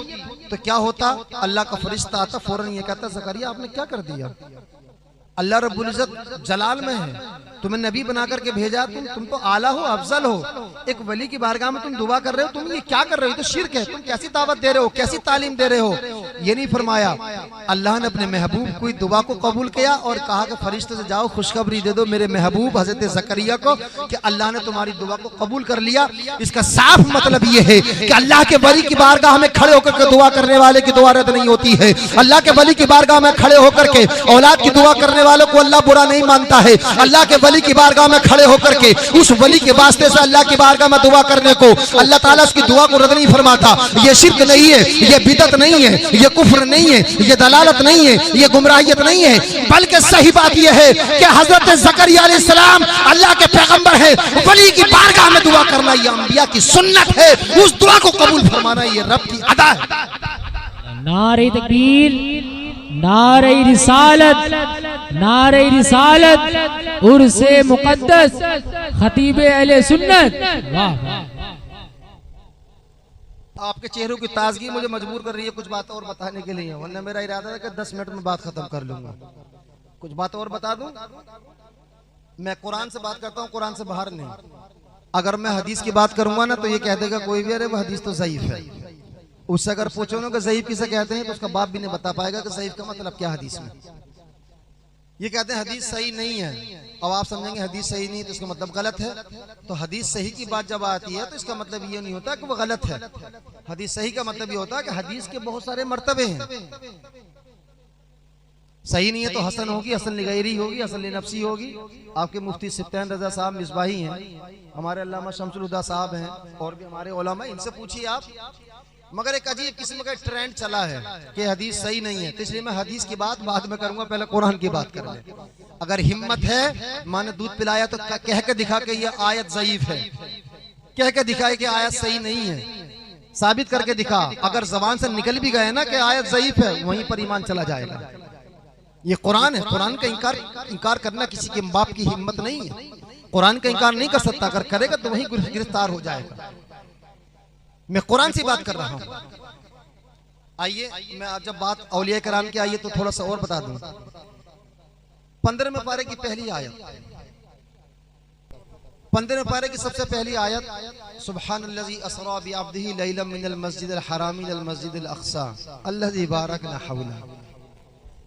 तो क्या होता? अल्लाह का फरिश्ता आता, फौरन ये कहता ज़करिया आपने क्या कर दिया? अल्लाह रब्बुल इज्जत जलाल में है, तुम्हें नबी बना करके भेजा, तुम तो आला हो, अफजल हो, एक वली की बारगाह में तुम दुआ कर रहे हो, तुम ये क्या कर रहे हो? तो शिर्क है, तुम कैसी दावत दे रहे हो, कैसी तालीम दे रहे हो? ये नहीं फरमाया। अल्लाह ने अपने महबूब की दुआ को कबूल किया और कहा कि फरिश्ते से जाओ खुशखबरी दे दो मेरे महबूब हजरत ज़करिया को कि अल्लाह ने तुम्हारी दुआ को कबूल कर लिया। इसका साफ मतलब ये है कि अल्लाह के वली की बारगाह में खड़े होकर के दुआ करने वाले की दुआ रद्द नहीं होती है। अल्लाह के वली की बारगाह में खड़े होकर के औलाद की दुआ करने वालों को अल्लाह बुरा नहीं मानता है। अल्लाह के वली की बारगाह में खड़े होकर के उस वली के वास्ते से अल्लाह की बारगाह में दुआ करने को अल्लाह ताला उसकी दुआ को रद्द नहीं फरमाता। ये शिर्क नहीं है, ये बिदत नहीं है, ये कुफ्र नहीं है, ये दलालत नहीं है, ये गुमराहियत नहीं है, बल्कि सही बात यह है कि हजरत ज़करिया अलैहिस्सलाम अल्लाह के पैगंबर है, वली की बारगाह में दुआ करना ये अंबिया की सुन्नत है, उस दुआ को कबूल फरमाना ये रब की अदा है। नारे तकबीर, नारे रिसालत, नारे रिसालत, उर्से मुकद्दस, खतीबे अहले सुन्नत। वाह वाह। आपके चेहरों की ताजगी मुझे मजबूर कर रही है कुछ बात और बताने के लिए, वरना मेरा इरादा था कि 10 मिनट में बात खत्म कर लूंगा। कुछ बात और बता दूं। मैं कुरान से बात करता हूं, कुरान से बाहर नहीं। अगर मैं हदीस की बात करूंगा ना तो ये कह देगा कोई भी, अरे वो हदीस तो ज़ईफ है। उससे अगर पूछो ना कि ज़ईफ किसे कहते हैं तो उसका बाप भी नहीं बता पाएगा कि ज़ईफ का मतलब क्या हदीस में। ये कहते हैं हदीस सही नहीं है। अब आप समझेंगे हदीस सही नहीं तो इसका मतलब गलत है। तो हदीस सही की बात जब आती है तो इसका मतलब ये नहीं होता कि वो गलत है। हदीस सही का मतलब ये होता है कि हदीस के बहुत सारे मर्तबे हैं। सही नहीं है तो हसन होगी, हसन लिगैरी होगी, हसन नफसी होगी। आपके मुफ्ती सिफ्तैन रजा साहब मिसबाही हैं, हमारे अल्लामा शमसुल हुदा साहब हैं, और भी हमारे उलमा, इनसे पूछिए आप। मगर एक अजीब किस्म का ट्रेंड चला है कि हदीस सही नहीं है, तो इसलिए मैं हदीस की बात बाद में करूंगा, पहले कुरान की बात कर ले। अगर हिम्मत है, माने दूध पिलाया तो कह के दिखा के ये आयत ज़ईफ है, कह के दिखाए कि आयत सही नहीं है, साबित करके दिखा। अगर जबान से निकल भी गए ना कि आयत ज़ईफ है, वहीं पर ईमान चला जाएगा। ये कुरान है, कुरान का इनकार करना किसी के बाप की हिम्मत नहीं है। कुरान का इनकार नहीं कर सकता, अगर करेगा तो वहीं गिरफ्तार हो जाएगा। मैं कुरान से बात कर रहा हूं। आइए, मैं आज जब बात औलिया कराम की आई है तो थोड़ा सा और बता दूं। 15वें पारे की पहली आयत, 15वें पारे की सबसे पहली आयत, सुब्हानल्लज़ी असरा बिअब्दिही लैलन मिनल मस्जिदिल हराम इलल मस्जिदिल अक़सा अल्लज़ी बारकना हौला।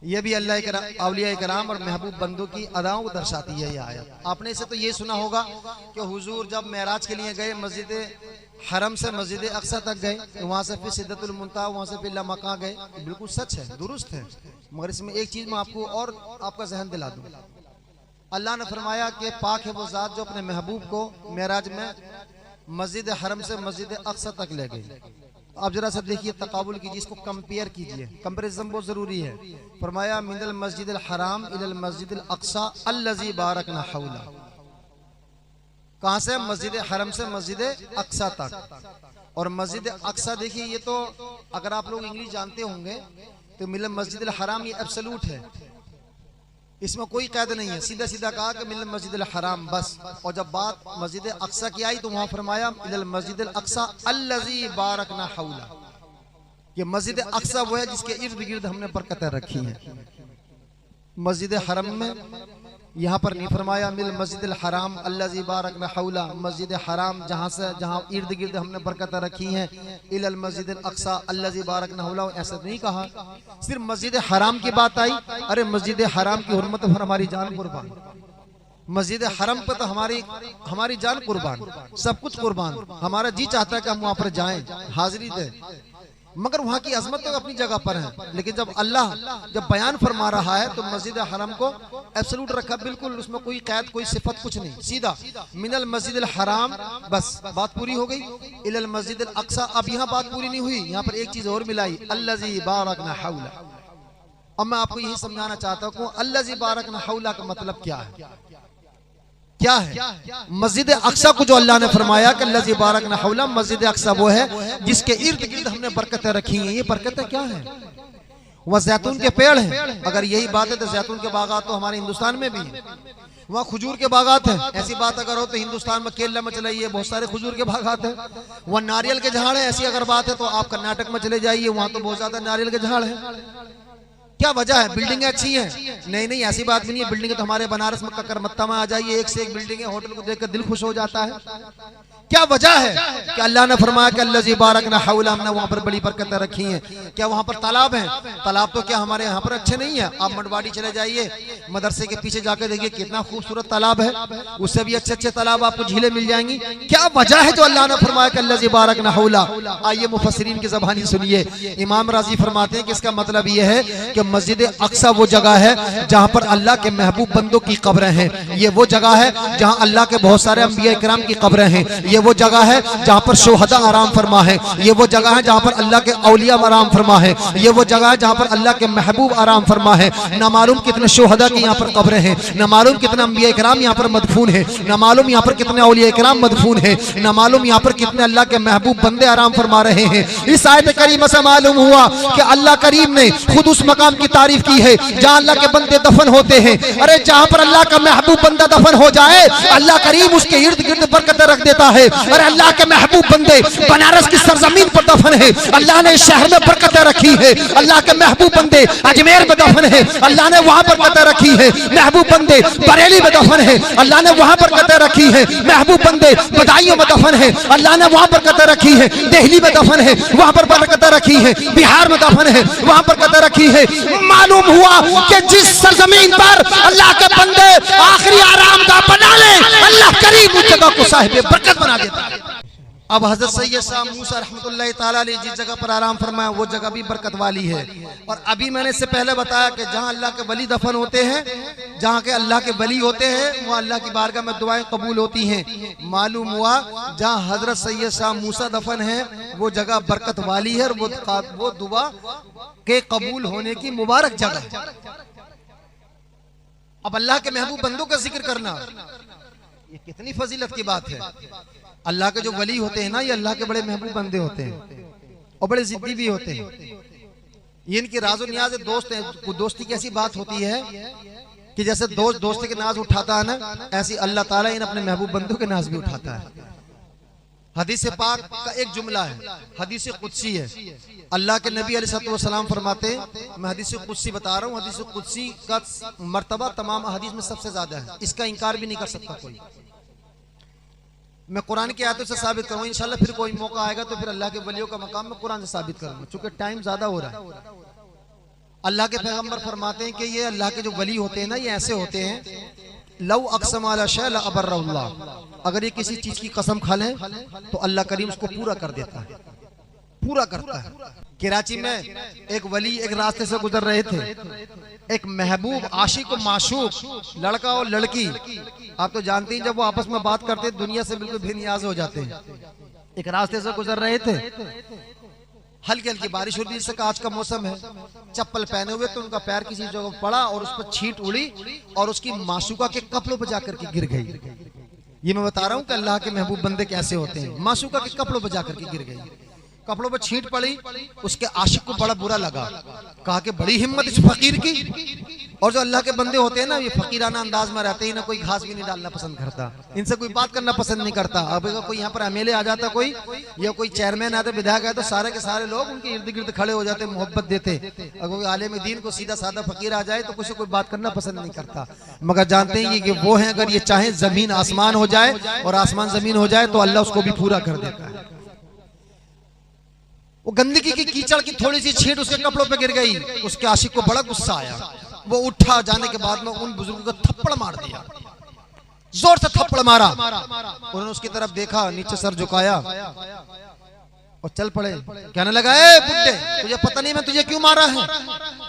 ये भी अल्लाह औलिया कराम और महबूब बंदों की अदाओं को दर्शाती है ये आयत। आपने इसे तो ये सुना होगा कि हुजूर जब मेराज के लिए गए, मस्जिद हरम से मस्जिद अक़सा तक गए, तो वहाँ से फिर सिद्दतुल मुंतहा, वहाँ से फिर लमका गए। बिल्कुल सच है, दुरुस्त है। मगर इसमें एक चीज़ मैं आपको और आपका जहन दिला दूँ। अल्लाह ने फरमाया कि पाक है वो ज़ात जो अपने महबूब को मेराज में मस्जिद हरम से मस्जिद अक़सा तक ले गई। आप जरा सा देखिए, तकाबुल कीजिए, इसको कंपेयर कीजिए, कंपेरिजन बहुत जरूरी है। फरमाया मिनल मस्जिदिल हराम इलल मस्जिदिल अक़सा अल्लज़ी बारकना हौला। कहाँ से? मस्जिद हरम से मस्जिद अक़सा तक। और मस्जिद अक़सा देखिए, ये तो अगर आप लोग इंग्लिश जानते होंगे तो मिनल मस्जिदिल हराम ये एब्सोल्यूट है, इसमें कोई कैद नहीं है। सीधा सीधा कहा कि मिनल मस्जिदिल हराम बस। और जब बात मस्जिद अक़सा की आई तो वहां फरमाया मिनल मस्जिदिल अक़सा अल्लज़ी बारकना हौला। ये मस्जिद अक़सा वो है जिसके इर्द गिर्द हमने बरकतें रखी हैं। मस्जिद हरम में यहाँ पर नहीं फरमाया मिल मस्जिदिल हराम अल्लज़ी बारकना हौला, मस्जिद हराम जहाँ इर्द गिर्द हमने बरकतें रखी हैं, इलल मस्जिदिल अक़सा अल्लज़ी बारकना हौला, ऐसा नहीं कहा। सिर्फ मस्जिद हराम की बात आई। अरे मस्जिद हराम की हुर्मत पर हमारी जान कुर्बान, मस्जिद हरम पर तो हमारी जान कुर्बान, सब कुछ कुर्बान। हमारा जी चाहता है कि हम वहाँ पर जाएं, हाजिरी दें, मगर वहाँ की अजमत तो अपनी जगह पर है। लेकिन जब अल्लाह जब बयान फरमा रहा है तो मस्जिद हरम को एब्सोल्यूट रखा, बिल्कुल उसमें कोई कैद, कोई सिफत, कुछ नहीं। सीधा मिनल मस्जिदिल हराम बस, बात पूरी हो गई। इलल मस्जिदिल अक़सा, अब यहाँ बात पूरी नहीं हुई, यहाँ पर एक चीज और मिलाई, अल्लज़ी बारकना हौला। अब मैं आपको यही समझाना चाहता हूँ अल्लज़ी बारकना हौला का मतलब क्या है, क्या है। मस्जिद अक़सा को जो अल्लाह ने फरमाया कि अल्लज़ी बारकना हौला, मस्जिद अक़सा वो है जिसके इर्द गिर्द हमने बरकतें रखी हैं। ये बरकतें क्या है? वह जैतून के पेड़ हैं। अगर यही बात है तो जैतून के बागात तो हमारे हिंदुस्तान में भी है। वहाँ खजूर के बागात हैं। ऐसी बात अगर हो तो हिंदुस्तान में केरला में चले जाइए, बहुत सारे खजूर के बागात हैं। वहाँ नारियल के झाड़ है। ऐसी अगर बात है तो आप कर्नाटक में चले जाइए, वहाँ तो बहुत ज्यादा नारियल के झाड़ है। क्या वजह है? बिल्डिंगें अच्छी हैं? नहीं, ऐसी बात भी नहीं है। बिल्डिंगें तो हमारे बनारस में ककरमत्ता में आ जाइए, एक से एक बिल्डिंग है, होटल को देखकर दिल खुश हो जाता है। क्या वजह है कि अल्लाह ने फरमाया कि अल्लज़ी बारकना हौला, हमने वहाँ पर बड़ी बरकतें रखी हैं। क्या वहाँ पर तालाब हैं? तालाब तो क्या हमारे यहाँ पर अच्छे नहीं है। आप मंडवाड़ी चले जाइए, मदरसे के पीछे जाकर देखिए कितना खूबसूरत तालाब है, उससे भी अच्छे अच्छे तालाब आपको झीलें मिल जाएंगी। क्या वजह है जो अल्लाह ने फरमाया कि अल्लज़ी बारकना हौला? आइए मुफस्सिरीन की ज़बानी सुनिए। इमाम राज़ी फरमाते हैं कि इसका मतलब यह है कि मस्जिद अक़सा वो जगह है जहाँ पर अल्लाह के महबूब बंदों की कब्रें हैं। ये वो जगह है जहाँ अल्लाह के बहुत सारे अंबिया इकराम की कब्रें हैं। ये वो जगह है जहाँ पर शोहदा आराम फरमा है। ये वो जगह है जहाँ पर अल्लाह के औलिया आराम फरमा है। ये वो जगह है जहाँ पर अल्लाह के महबूब आराम फरमा है। न मालूम कितने शोहदा की यहाँ पर कब्रें हैं, न मालूम कितने अंबिया इकराम यहाँ पर मदफून है, न मालूम यहाँ पर कितने औलिया इकराम मदफून है, न मालूम यहाँ पर कितने अल्लाह के महबूब बंदे आराम फरमा रहे हैं। इस आयत करीमा से मालूम हुआ कि अल्लाह करीम ने खुद उस मकाम की तारीफ की है, जहाँ अल्लाह के बंदे दफन होते हैं। अरे जहाँ पर अल्लाह का महबूब बंदा दफन हो जाए, अल्लाह करीम उसके इर्द गिर्द बरकतें रख देता है। अरे अल्लाह के महबूब बंदे बनारस की सरजमीन पर दफन है, अल्लाह ने शहर में बरकतें रखी है। अल्लाह के महबूब बंदे अजमेर में दफन है, अल्लाह ने वहां बरकतें रखी है। महबूब बंदे बरेली में दफन है, अल्लाह ने वहां बरकतें रखी है। महबूब बंदे बदायूं में दफन है, अल्लाह ने वहां बरकतें रखी है। दिल्ली में दफन है, वहां पर बरकतें रखी है। बिहार में दफन है, वहां पर बरकतें रखी है। मालूम हुआ कि जिस सरजमीन पर अल्लाह के बंदे आखिरी आरामगाह बना ले, अल्लाह करीम उस जगह को साहिब बरकत बना देता है। अब हजरत सैयद शाह मूसा रहमतुल्लाह ताला अलैह जिस जगह पर आराम फरमाया वो जगह भी बरकत वाली है। और अभी मैंने इससे पहले बताया कि जहाँ अल्लाह के वली दफन होते हैं, जहाँ के अल्लाह के वली होते हैं, वहाँ अल्लाह की बारगाह में दुआएं कबूल होती हैं। मालूम हुआ जहाँ हजरत सैयद शाह मूसा दफन है वो जगह बरकत वाली है और वो दुआ के कबूल होने की मुबारक जगह है। अब अल्लाह के महबूब बंदों का जिक्र करना ये कितनी फजीलत की बात है। अल्लाह के जो वली होते हैं ना, ये अल्लाह के बड़े महबूब बंदे होते हैं और बड़े जिद्दी भी होते हैं। ये इनकी राजो नियाज दोस्त हैं। दोस्ती की ऐसी बात होती है कि जैसे दोस्त दोस्ती के नाज उठाता है ना, ऐसी अल्लाह ताला इन अपने महबूब बंदों के नाज भी उठाता है। हदीस पाक का एक जुमला है, हदीस कुदसी है। अल्लाह के नबी अलैहिस्सलाम फरमाते, मैं हदीस कुदसी बता रहा हूँ, हदीस कुदसी का मर्तबा तमाम हदीस में सबसे ज्यादा है, इसका इनकार भी नहीं कर सकता कोई। मैं कुरान की आयतों से साबित करूँ इंशाल्लाह, फिर कोई मौका आएगा तो फिर अल्लाह के वलियों का मकाम मैं कुरान से साबित करूंगा, चूंकि टाइम ज्यादा हो रहा है। अल्लाह के पैगंबर फरमाते हैं कि ये अल्लाह के जो वली होते हैं ना, ये ऐसे होते हैं, लौ अक़सम अला शै लअबर्रहुल्लाह, अगर ये किसी चीज की कसम खा लें तो अल्लाह करीम उसको पूरा कर देता है, पूरा करता है। कराची में एक वली एक रास्ते से गुजर रहे थे, एक महबूब आशिक और माशूक लड़का और लड़की, आप तो जानते हैं जब वो आपस में बात करते हैं दुनिया से बिल्कुल बेनियाज हो जाते हैं। एक रास्ते से गुजर रहे थे, हल्की हल्की बारिश हो रही, जैसे आज का मौसम है, चप्पल पहने हुए तो उनका पैर किसी जगह पड़ा और उस पर छींट उड़ी और उसकी माशूका के कपड़ों पर जाकर के गिर गई। ये मैं बता रहा हूँ कि अल्लाह के महबूब बंदे कैसे होते हैं। माशूका के कपड़ों पर जाकर के गिर गई, कपड़ों पर छींट पड़ी, उसके आशिक को बड़ा बुरा लगा, कहा कि बड़ी हिम्मत इस फकीर की। और जो अल्लाह के बंदे होते हैं ना, ये फकीराना अंदाज में रहते हैं ना, कोई घास भी नहीं डालना पसंद करता, इनसे कोई बात करना पसंद नहीं करता। अब कोई यहाँ पर एमएलए आ जाता कोई या कोई चेयरमैन आता, विधायक आया, तो सारे के सारे लोग उनके इर्द गिर्द खड़े हो जाते, मोहब्बत देते। अगर कोई आलिम दीन को सीधा साधा फकीर आ जाए तो कुछ कोई बात करना पसंद नहीं करता, मगर जानते हैं कि वो है, अगर ये चाहे जमीन आसमान हो जाए और आसमान जमीन हो जाए तो अल्लाह उसको भी पूरा कर देता है। वो गंदगी की कीचड़ की थोड़ी सी छींट उसके कपड़ों पे गिर गई, उसके आशिक को बड़ा गुस्सा आया। वो उठा, जाने के बाद में उन बुजुर्गों को थप्पड़ मार दिया, जोर से थप्पड़ मारा। उन्होंने उसकी तरफ देखा, नीचे सर झुकाया और चल पड़े। कहने लगा, ए बुड्ढे, तुझे पता नहीं मैं तुझे क्यों मारा है?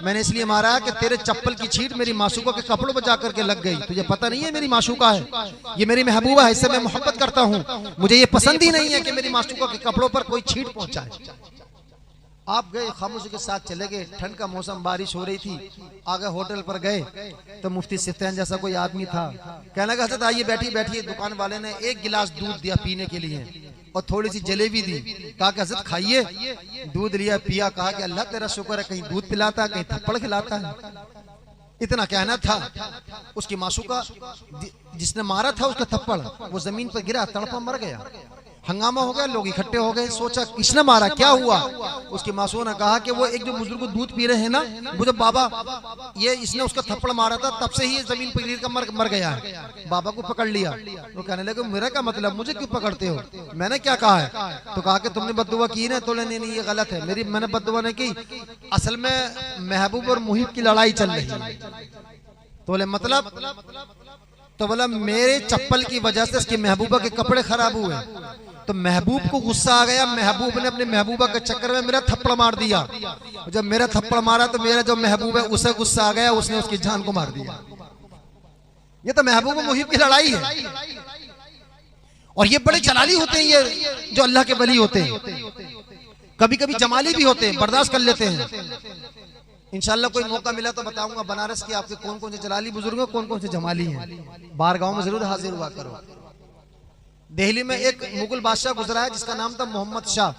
मैंने इसलिए मारा है कि तेरे चप्पल की छींट मेरी माशूका के कपड़ों पर जाकर के लग गई। तुझे पता नहीं है मेरी माशूका है, ये मेरी महबूबा है, इससे मैं मोहब्बत करता हूँ, मुझे ये पसंद ही नहीं है कि मेरी माशूका के कपड़ों पर कोई छींट पहुंचाए। आप गए, खामोशी के साथ चले गए, ठंड का मौसम, बारिश हो रही थी, आगे होटल पर गए तो मुफ्ती सिफ्तैन जैसा कोई आदमी था। कहने लगा, हज़रत आइए बैठिए बैठिए। दुकान वाले ने एक गिलास दूध दिया पीने के लिए और थोड़ी सी जलेबी दी, कहा कि हज़रत खाइए। दूध लिया, पिया, कहा कि अल्लाह तेरा शुक्र है, कहीं दूध पिलाता है, कहीं थप्पड़ खिलाता है। इतना कहना था। उसकी माशूका जिसने मारा था उसका थप्पड़, वो जमीन पर गिरा, तड़पा मर गया। हंगामा हो गया, लोग इकट्ठे हो गए, सोचा किसने मारा, क्या हुआ? उसकी मासूम ने कहा कि वो एक जो बुजुर्ग दूध पी रहे हैं ना, वो जो बाबा, ये इसने उसका थप्पड़ मारा था, तब से ही जमीन पर गिर कर मर गया है। बाबा को पकड़ लिया। वो कहने लगे, मेरा क्या मतलब, मुझे क्यों पकड़ते हो, मैंने क्या कहा है? तो कहा कि तुमने बद्दुआ की ना, तो नहीं ये गलत है, मैंने बद्दुआ नहीं की, असल में महबूब और मुहिब की लड़ाई चल रही है। तो बोले मतलब? तो बोला मेरे चप्पल की वजह से इसकी महबूबा के कपड़े खराब हुए, तो महबूब को गुस्सा आ गया, महबूब ने अपने महबूबा के चक्कर में मेरा थप्पड़ मार दिया। जब मेरा थप्पड़ मारा तो मेरा जो महबूब है उसे गुस्सा आ गया, उसने उसकी जान को मार दिया। ये तो महबूब और मुहिब की लड़ाई है। और ये बड़े जलाली होते हैं, ये जो अल्लाह के वली होते हैं, कभी कभी जमाली भी होते हैं, बर्दाश्त कर लेते हैं। इंशाल्लाह कोई मौका मिला तो बताऊंगा बनारस के आपके कौन कौन से जलाली बुजुर्ग हैं, कौन कौन से जमाली हैं। बारगांव में जरूर हाजिर हुआ करो। दिल्ली में एक मुगल बादशाह गुजरा है जिसका नाम था मोहम्मद शाह।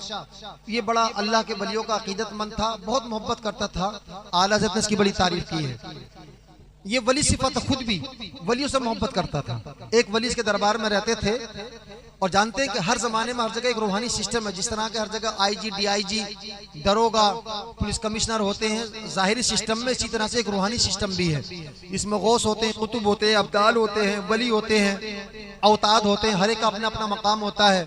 ये बड़ा अल्लाह के वलियों का अकीदतमंद था, बहुत मोहब्बत करता था। आला हज़रत ने इसकी बड़ी तारीफ की है। ये वली सिफत खुद भी वलियों से मोहब्बत करता था। एक वली इसके दरबार में रहते थे और जानते हैं कि हर जमाने में हर जगह एक रूहानी सिस्टम है। जिस तरह के हर जगह आईजी, डीआईजी, दरोगा, पुलिस कमिश्नर होते हैं जाहिरी सिस्टम में, इसी तरह से एक रूहानी सिस्टम भी है। इसमें गौस होते हैं, कुतुब होते हैं, अब्दाल होते हैं, वली होते हैं, अवताद होते हैं। हर एक का अपना अपना मकाम होता है,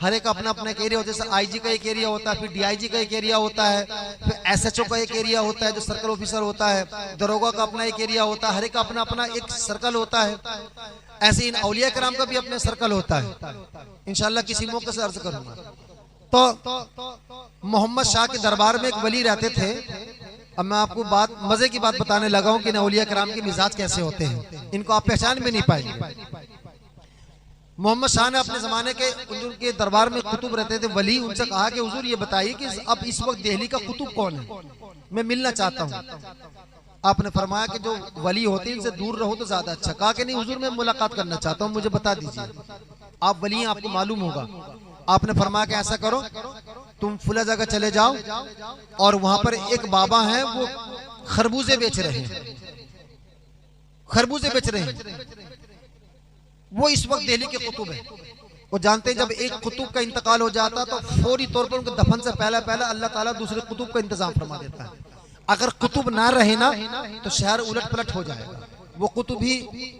हर एक का अपना अपना एक एरिया होता है। जैसे आईजी का एक एरिया होता है, फिर डीआईजी का एक एरिया होता है, फिर एसएचओ का एक एरिया होता है जो सर्कल ऑफिसर होता है, दरोगा का अपना एक एरिया होता है। हर एक का अपना अपना एक सर्कल होता है। ऐसे इन औलिया कराम का भी अपने सर्कल होता है। इंशाल्लाह किसी मौके से अर्ज करूंगा। तो मोहम्मद शाह के दरबार में एक वली रहते थे। अब मैं आपको बात मजे की बात बताने लगा हूं कि औलिया कराम के मिजाज कैसे होते हैं। इनको आप पहचान भी नहीं पाएंगे। मोहम्मद शाह ने अपने जमाने के उनके दरबार में कुतुब रहते थे, वली, उनसे कहा कि हुजूर ये बताइए कि अब इस वक्त दिल्ली का कुतुब कौन है, मैं मिलना चाहता हूँ। आपने फरमाया कि जो वली होते हैं इनसे दूर रहो तो ज्यादा अच्छा। कहा कि नहीं हुजूर मैं मुलाकात करना चाहता हूँ, मुझे बता दीजिए, आप वली हैं, आपको मालूम होगा। आपने फरमाया कि ऐसा करो, तुम फुला जगह चले जाओ और वहां पर एक बाबा हैं, वो खरबूजे बेच रहे हैं, खरबूजे बेच रहे हैं। वो इस वक्त दिल्ली के कुतुब है। वो जानते हैं जब एक कुतुब का इंतकाल हो जाता तो फौरी तौर पर उनके दफन से पहले पहले अल्लाह ताला दूसरे कुतुब का इंतजाम फरमा देता है। अगर कुतुब ना रहे ना तो शहर उलट पलट हो जाएगा। वो कुतुब ही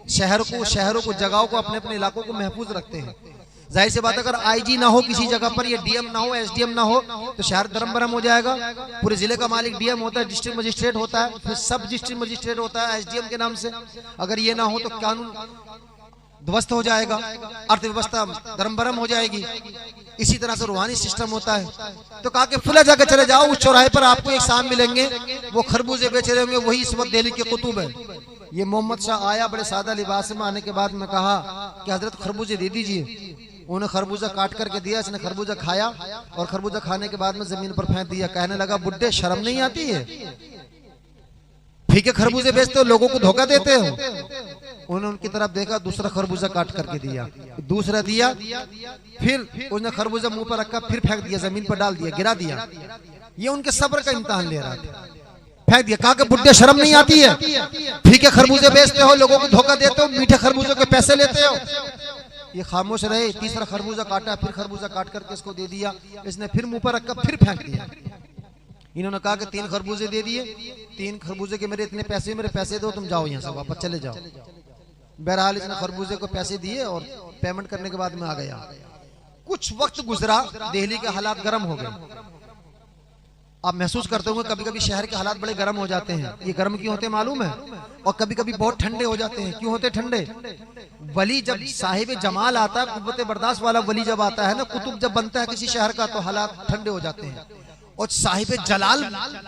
शहरों को जगहों को अपने अपने इलाकों को महफूज रखते हैं। जाहिर सी बात अगर आईजी ना हो किसी जगह पर, या डीएम ना हो, एसडीएम ना हो, तो शहर धर्म भरम हो जाएगा। पूरे जिले का मालिक डीएम होता है, डिस्ट्रिक्ट मजिस्ट्रेट होता है, फिर सब डिस्ट्रिक्ट मजिस्ट्रेट होता है एसडीएम के नाम से। अगर ये ना हो तो कानून ध्वस्त हो जाएगा, अर्थव्यवस्था धर्म भरम हो जाएगी। इसी तरह से रूहानी सिस्टम होता है। तो कहा कि फुला जाकर चले जाओ, उस चौराहे पर आपको एक साहब मिलेंगे, वो खरबूजे बेच रहे होंगे, वही इस वक्त दिल्ली के कुतुब है। ये मोहम्मद शाह आया बड़े सादा लिबास में। आने के बाद में कहा कि हजरत खरबूजे दे दीजिए। उन्हें खरबूजा काट करके दिया, इसने खरबूजा खाया और खरबूजा खाने के बाद में जमीन पर फेंक दिया। कहने लगा बुड्ढे शर्म नहीं आती है, फीके खरबूजे बेचते हो, लोगों को धोखा देते हो। उन्होंने उनकी तरफ देखा, दूसरा खरबूजा काट करके दिया, दूसरा दिया, फिर उसने खरबूजा मुंह पर रखा, फिर फेंक दिया, जमीन पर डाल दिया, गिरा दिया। ये उनके सब्र का इम्तिहान ले रहा था। फेंक दिया। कहा कि बुड्ढे शर्म नहीं आती है, फीके खरबूजे बेचते हो, लोगों को धोखा देते हो, मीठे खरबूजों के पैसे लेते हो। ये खामोश रहे। तीसरा खरबूजा काटा, फिर खरबूजा काट करके इसको दे दिया। इसने फिर मुंह पर रखा, फिर फेंक दिया। इन्होंने कहा कि 3 खरबूजे दे दिए, 3 खरबूजे के मेरे इतने पैसे, मेरे पैसे दो, तुम जाओ यहाँ से, वापस चले जाओ। बहरहाल इसने खरबूजे को पैसे दिए और पेमेंट करने के बाद में आ गया। कुछ वक्त गुजरा, दिल्ली के हालात गर्म हो गए। आप महसूस करते होंगे कभी कभी शहर के हालात बड़े गर्म हो जाते हैं। ये गर्म क्यों होते हैं मालूम है? और कभी कभी बहुत ठंडे हो जाते हैं। क्यों होते ठंडे? वली जब साहिब जमाल आता है, कुव्वत बर्दाश्त वाला वली जब आता है ना, कुतुब जब बनता है किसी शहर का, तो हालात ठंडे हो जाते हैं। और साहिब जलाल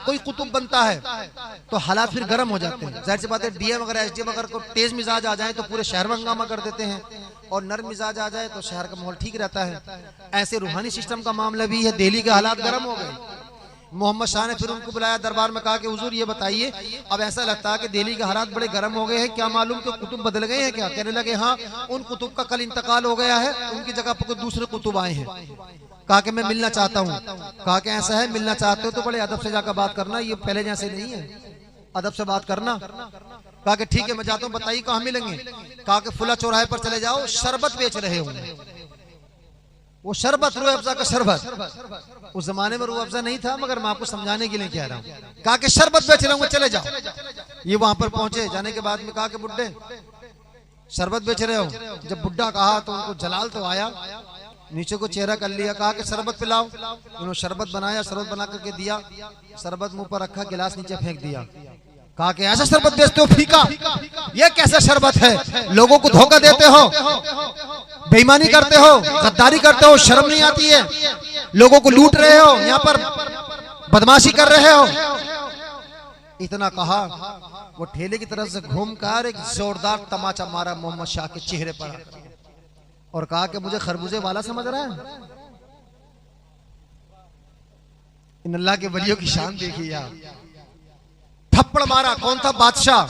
कोई कुतुब बनता है तो हालात फिर गर्म हो जाते हैं। जाहिर सी बात है, डीएम अगर एसडीएम अगर को तेज मिजाज आ जाए तो पूरे शहर में हंगामा कर देते हैं, और नर्म मिजाज आ जाए तो शहर का माहौल ठीक रहता है। ऐसे रूहानी सिस्टम का मामला भी है। दिल्ली के हालात गर्म हो गए। मोहम्मद शाह ने फिर उनको बुलाया दरबार में, कहा कि हुजूर ये बताइए, अब ऐसा लगता है कि दिल्ली के हालात बड़े गर्म हो गए हैं, क्या मालूम कि कुतुब बदल गए हैं क्या? कहने लगे हाँ, उन कुतुब का कल इंतकाल हो गया है, उनकी जगह पर कोई दूसरे कुतुब आए हैं। कहा कि मैं मिलना चाहता हूँ। कहा कि ऐसा है, मिलना चाहते हो तो बड़े अदब से जाकर बात करना, ये पहले जैसे नहीं है, अदब से बात करना। कहा कि ठीक है मैं जाता हूँ, बताइए कहाँ मिलेंगे? कहा कि फुला चौराहे पर चले जाओ, शरबत बेच रहे होंगे। वो शरबत, रूह अफ़ज़ा का शरबत। उस जमाने में रूह अफ़ज़ा नहीं था, मगर मैं आपको समझाने के लिए कह रहा हूँ। कहा कि शरबत बेच रहे होंगे, चले जाओ। ये वहां पर पहुंचे। जाने के बाद में कहा कि बुड्ढे शरबत बेच रहे हो? जब बुड्ढा कहा तो उनको जलाल तो आया, नीचे को चेहरा कर लिया। कहा कि शरबत पिलाओ। उन्होंने शरबत बनाया, शरबत बना करके दिया, शरबत मुंह पर रखा, गिलास नीचे फेंक दिया। कहा कि ऐसा शरबत बेचते हो फीका? ये कैसा शरबत है? लोगों को धोखा देते हो, बेईमानी करते हो, गद्दारी करते हो, शर्म नहीं आती है? लोगों को लूट रहे हो, यहाँ पर बदमाशी कर रहे हो। इतना कहा, वो ठेले की तरफ से घूमकर एक जोरदार तमाचा मारा मोहम्मद शाह के चेहरे पर और कहा कि मुझे खरबूजे वाला समझ रहा है? इन अल्लाह के वलियों की शान देखिए आप। थप्पड़ मारा। कौन था? बादशाह।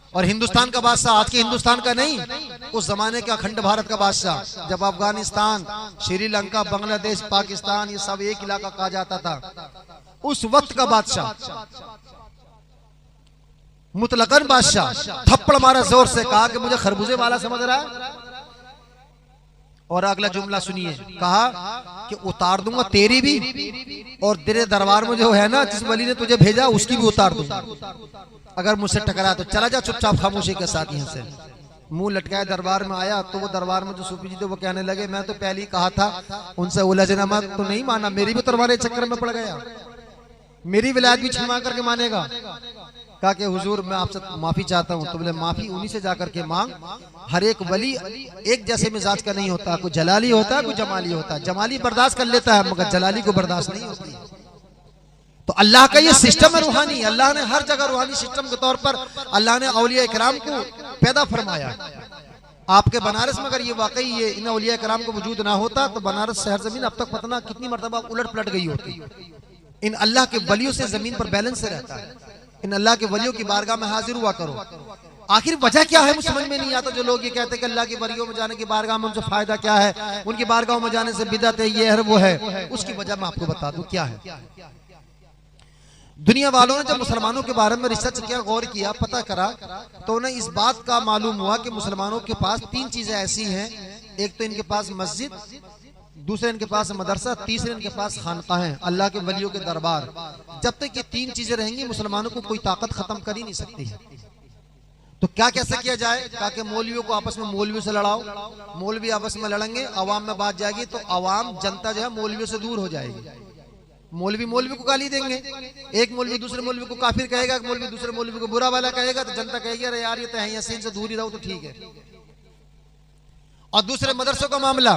और हिंदुस्तान का बादशाह, आज के हिंदुस्तान का नहीं, उस जमाने का अखंड भारत का बादशाह। जब अफगानिस्तान, श्रीलंका, बांग्लादेश, पाकिस्तान, ये सब एक इलाका कहा जाता था, उस वक्त का बादशाह, मुतलकन बादशाह, थप्पड़ मारा जोर से, कहा कि मुझे खरबूजे वाला समझ रहा है। और अगला जुमला सुनिए, कहा कि उतार दूंगा तेरी भी, और तेरे दरबार में जो है ना, जिस वली ने तुझे भेजा उसकी भी उतार दूंगा, अगर मुझसे टकरा तो चला जा चुपचाप खामोशी के साथ यहाँ से। मुंह लटकाया दरबार में आया तो वो दरबार में जो सूफी जी थे वो कहने लगे, मैं तो पहले ही कहा था उनसे उलझना मत, तो नहीं माना, मेरी भी तुम्हारे चक्कर में पड़ गया, मेरी विलायत भी छिमा करके मानेगा। कहा कि हुजूर मैं आपसे माफी चाहता हूँ। तो बोले माफी उन्हीं से जाकर के मांग, हर एक वली एक जैसे मिजाज का नहीं होता, कोई जलाली होता है, कोई जमाली होता है। जमाली बर्दाश्त कर लेता है मगर जलाली को बर्दाश्त नहीं होती। तो अल्लाह का ये सिस्टम है रूहानी। अल्लाह ने हर जगह रूहानी सिस्टम के तौर पर अल्लाह ने औलिया इकराम को पैदा फरमाया। आपके बनारस में अगर ये वाकई ये इन औलिया इकराम को वजूद ना होता तो बनारस शहर जमीन अब तक पता कितनी मरतबा उलट पलट गई होती। इन अल्लाह के वलियों से जमीन पर बैलेंस रहता है। इन अल्लाह के वलियों की बारगाह में हाजिर हुआ करो। आखिर वजह क्या है, मुझे समझ में नहीं आता। जो लोग ये कहते हैं कि अल्लाह के वलियों में जाने की बारगाह में उनसे फायदा क्या है, उनकी बारगाह में जाने से बिदअत है, ये है वो है, उसकी वजह मैं आपको बता दूं क्या है। दुनिया वालों ने जब मुसलमानों के बारे में रिसर्च किया, गौर किया, पता करा, तो उन्हें इस बात का मालूम हुआ कि मुसलमानों के पास तीन चीजें ऐसी हैं। एक तो इनके पास मस्जिद, दूसरे इनके पास मदरसा, तीसरे इनके पास खानकाहें, अल्लाह के वलियों के दरबार। जब तक ये तीन चीजें रहेंगी मुसलमानों को कोई ताकत खत्म कर ही नहीं सकती है। तो क्या कैसे किया जाए? कहा कि मौलवियों को आपस में मौलवियों से लड़ाओ, मौलवी आपस में लड़ेंगे, अवाम में बात जाएगी तो अवाम जनता जो है मौलवियों से दूर हो जाएगी। मौलवी मौलवी को गाली देंगे, एक मौलवी दूसरे मौलवी को काफिर कहेगा, मौलवी दूसरे मौलवी को बुरा वाला कहेगा, तो जनता कहेगी अरे यार ये तो है, से इनसे दूर ही रहो तो ठीक है। और दूसरे मदरसों का मामला,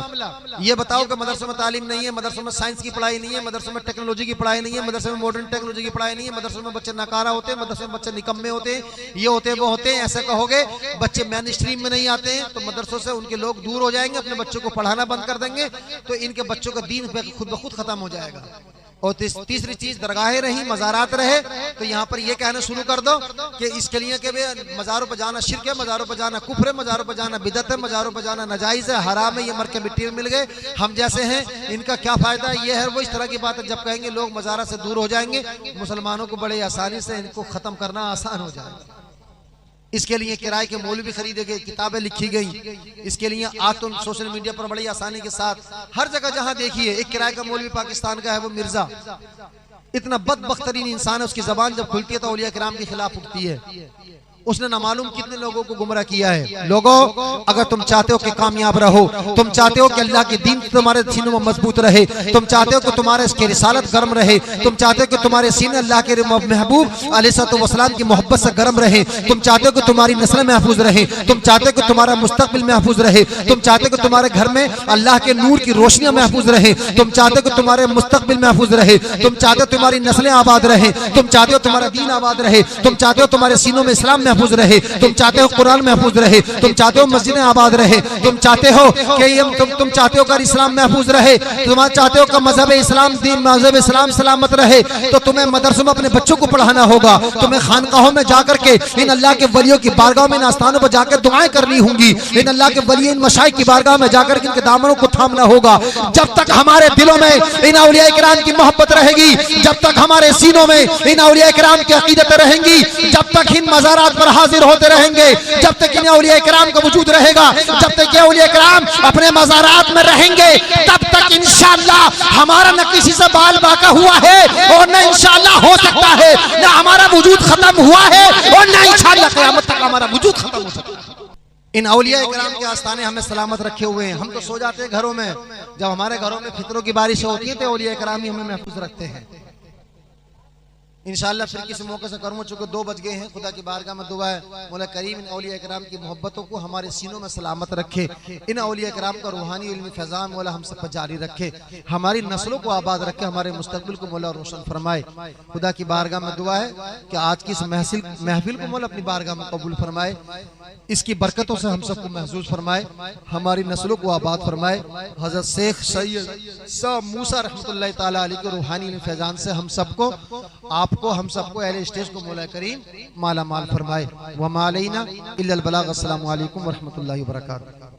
ये बताओ कि मदरसों में तालीम नहीं है, मदरसों में साइंस की पढ़ाई नहीं है, मदरसों में टेक्नोलॉजी की पढ़ाई नहीं है, मदरसों में मॉडर्न टेक्नोलॉजी की पढ़ाई नहीं है, मदरसों में बच्चे नकारा होते हैं, मदरसों में बच्चे निकम्मे होते हैं, ये होते हैं वो होते हैं। ऐसा कहोगे बच्चे मेन स्ट्रीम में नहीं आते हैं तो मदरसों से उनके लोग दूर हो जाएंगे, अपने बच्चों को पढ़ाना बंद कर देंगे, तो इनके बच्चों का दीन खुद ब खुद खत्म हो जाएगा। और तीसरी चीज दरगाहें रही, मज़ारात रहे, तो यहाँ पर ये कहना शुरू कर दो कि इसके लिए कि मज़ारों पर जाना शिर्क है, मज़ारों पर जाना कुफ्र है, मज़ारों पर जाना बिदअत है, मज़ारों पर जाना नाजायज है, हराम है, ये मर के मिट्टी में मिल गए, हम जैसे हैं, इनका क्या फायदा है, ये है वो। इस तरह की बात जब कहेंगे लोग मज़ारा से दूर हो जाएंगे, मुसलमानों को बड़े आसानी से इनको खत्म करना आसान हो जाएगा। इसके लिए किराए के मौलवी खरीदे गए, किताबें लिखी गई। इसके लिए आज तो सोशल मीडिया पर बड़ी आसानी के साथ हर जगह जहां देखिए एक किराए का मौलवी पाकिस्तान का है, वो मिर्जा, इतना बदबख्तरीन इंसान है, उसकी जबान जब खुलती है तो औलिया किराम के खिलाफ उठती है। उसने ना मालूम कितने लोगों को गुमराह किया है। लोगों, अगर तुम चाहते हो कि कामयाब रहो, तुम चाहते हो कि अल्लाह के दीन तुम्हारे सीनों में मजबूत रहे, तुम चाहते हो कि तुम्हारे इसकी रिसालत गर्म रहे, तुम चाहते हो कि तुम्हारे सीने अल्लाह के महबूब अलैहिस्सलाम की मोहब्बत से गर्म रहे, तुम चाहते हो कि तुम्हारी नस्लें महफूज रहे, तुम चाहते हो कि तुम्हारा मुस्तकबिल महफूज रहे, तुम चाहते हो कि तुम्हारे घर में अल्लाह के नूर की रोशनियां महफूज रहे, तुम चाहते हो कि तुम्हारे मुस्तकबिल महफूज रहे, तुम चाहते हो तुम्हारी नस्लें आबाद रहे, तुम चाहते हो तुम्हारा दीन आबाद रहे, तुम चाहते हो तुम्हारे सीनों में इस्लाम महफूज रहे, तुम चाहते हो कुरान महफूज रहे, तुम चाहते हो मस्जिदें आबाद रहे, तुम चाहते हो कि ये तुम चाहते हो कि इस्लाम महफूज रहे, तुम चाहते हो कि मजहब इस्लाम दीन मजहब इस्लाम सलामत रहे, तो तुम्हें मदरसों में अपने बच्चों को पढ़ाना होगा, तुम्हें खानकाहों में जाकर के इन अल्लाह के वलियों की बारगाह में, इन आस्थानों पर जाकर दुआएं करनी होंगी, इन अल्लाह के वली इन मशाइख की बारगाह में जाकर के इनके दामनों को थामना होगा। जब तक हमारे दिलों में इन औलिया इकराम की मोहब्बत रहेगी, जब तक हमारे सीनों में इन औलिया इकराम की अकीदत रहेंगी, जब तक इन मज़ारात पर हाजिर होते रहेंगे, जब तक इन औलिया इकराम का वजूद रहेगा, जब तक ये औलिया इकराम अपने मज़ारात में रहेंगे, तब तक इंशाअल्लाह हमारा न किसी से बाल बाका हुआ है और न इंशाअल्लाह हो सकता है, न हमारा वजूद खत्म हुआ है और न इंशाअल्लाह क़यामत तक हमारा वजूद खत्म हो सकता है। इन औलिया इकराम के आस्थाने हमें सलामत रखे हुए हैं। हम तो सो जाते हैं घरों में, जब हमारे घरों में फितरों की बारिश होती है तो औलिया इकराम ही हमें महफूज रखते हैं। इंशाअल्लाह फिर किसी मौके से करूँ, चूंकि 2 बज गए हैं, खुदा की बारगाह में दुआ है मौला करीम इन औलिया इकराम की मोहब्बतों को हमारे सीनों में सलामत रखे, इन औलिया इकराम का रूहानी इल्मी फैज़ान मौला हम सब पर जारी रखे, हमारी नस्लों को आबाद रखे, हमारे मुस्तकबिल को मौला रोशन फरमाए। खुदा की बारगाह में दुआ है कि आज की इस महफिल को मौला अपनी बारगाह में कबूल फरमाए, इसकी बरकतों से हम सबको महसूस फरमाए, हमारी नस्लों को आबाद फरमाए। हज़रत शेख सैयद साहब मूसा रहमतुल्लाह ताला अलैह के रूहानी फैज़ान से हम सबको, आप आपको हम सबको अहले स्टेज को मौला करीम माला माल फरमाए। व मा अलैना इल्लल बलाग। अस्सलामु अलैकुम व रहमतुल्लाहि व बरकातहू।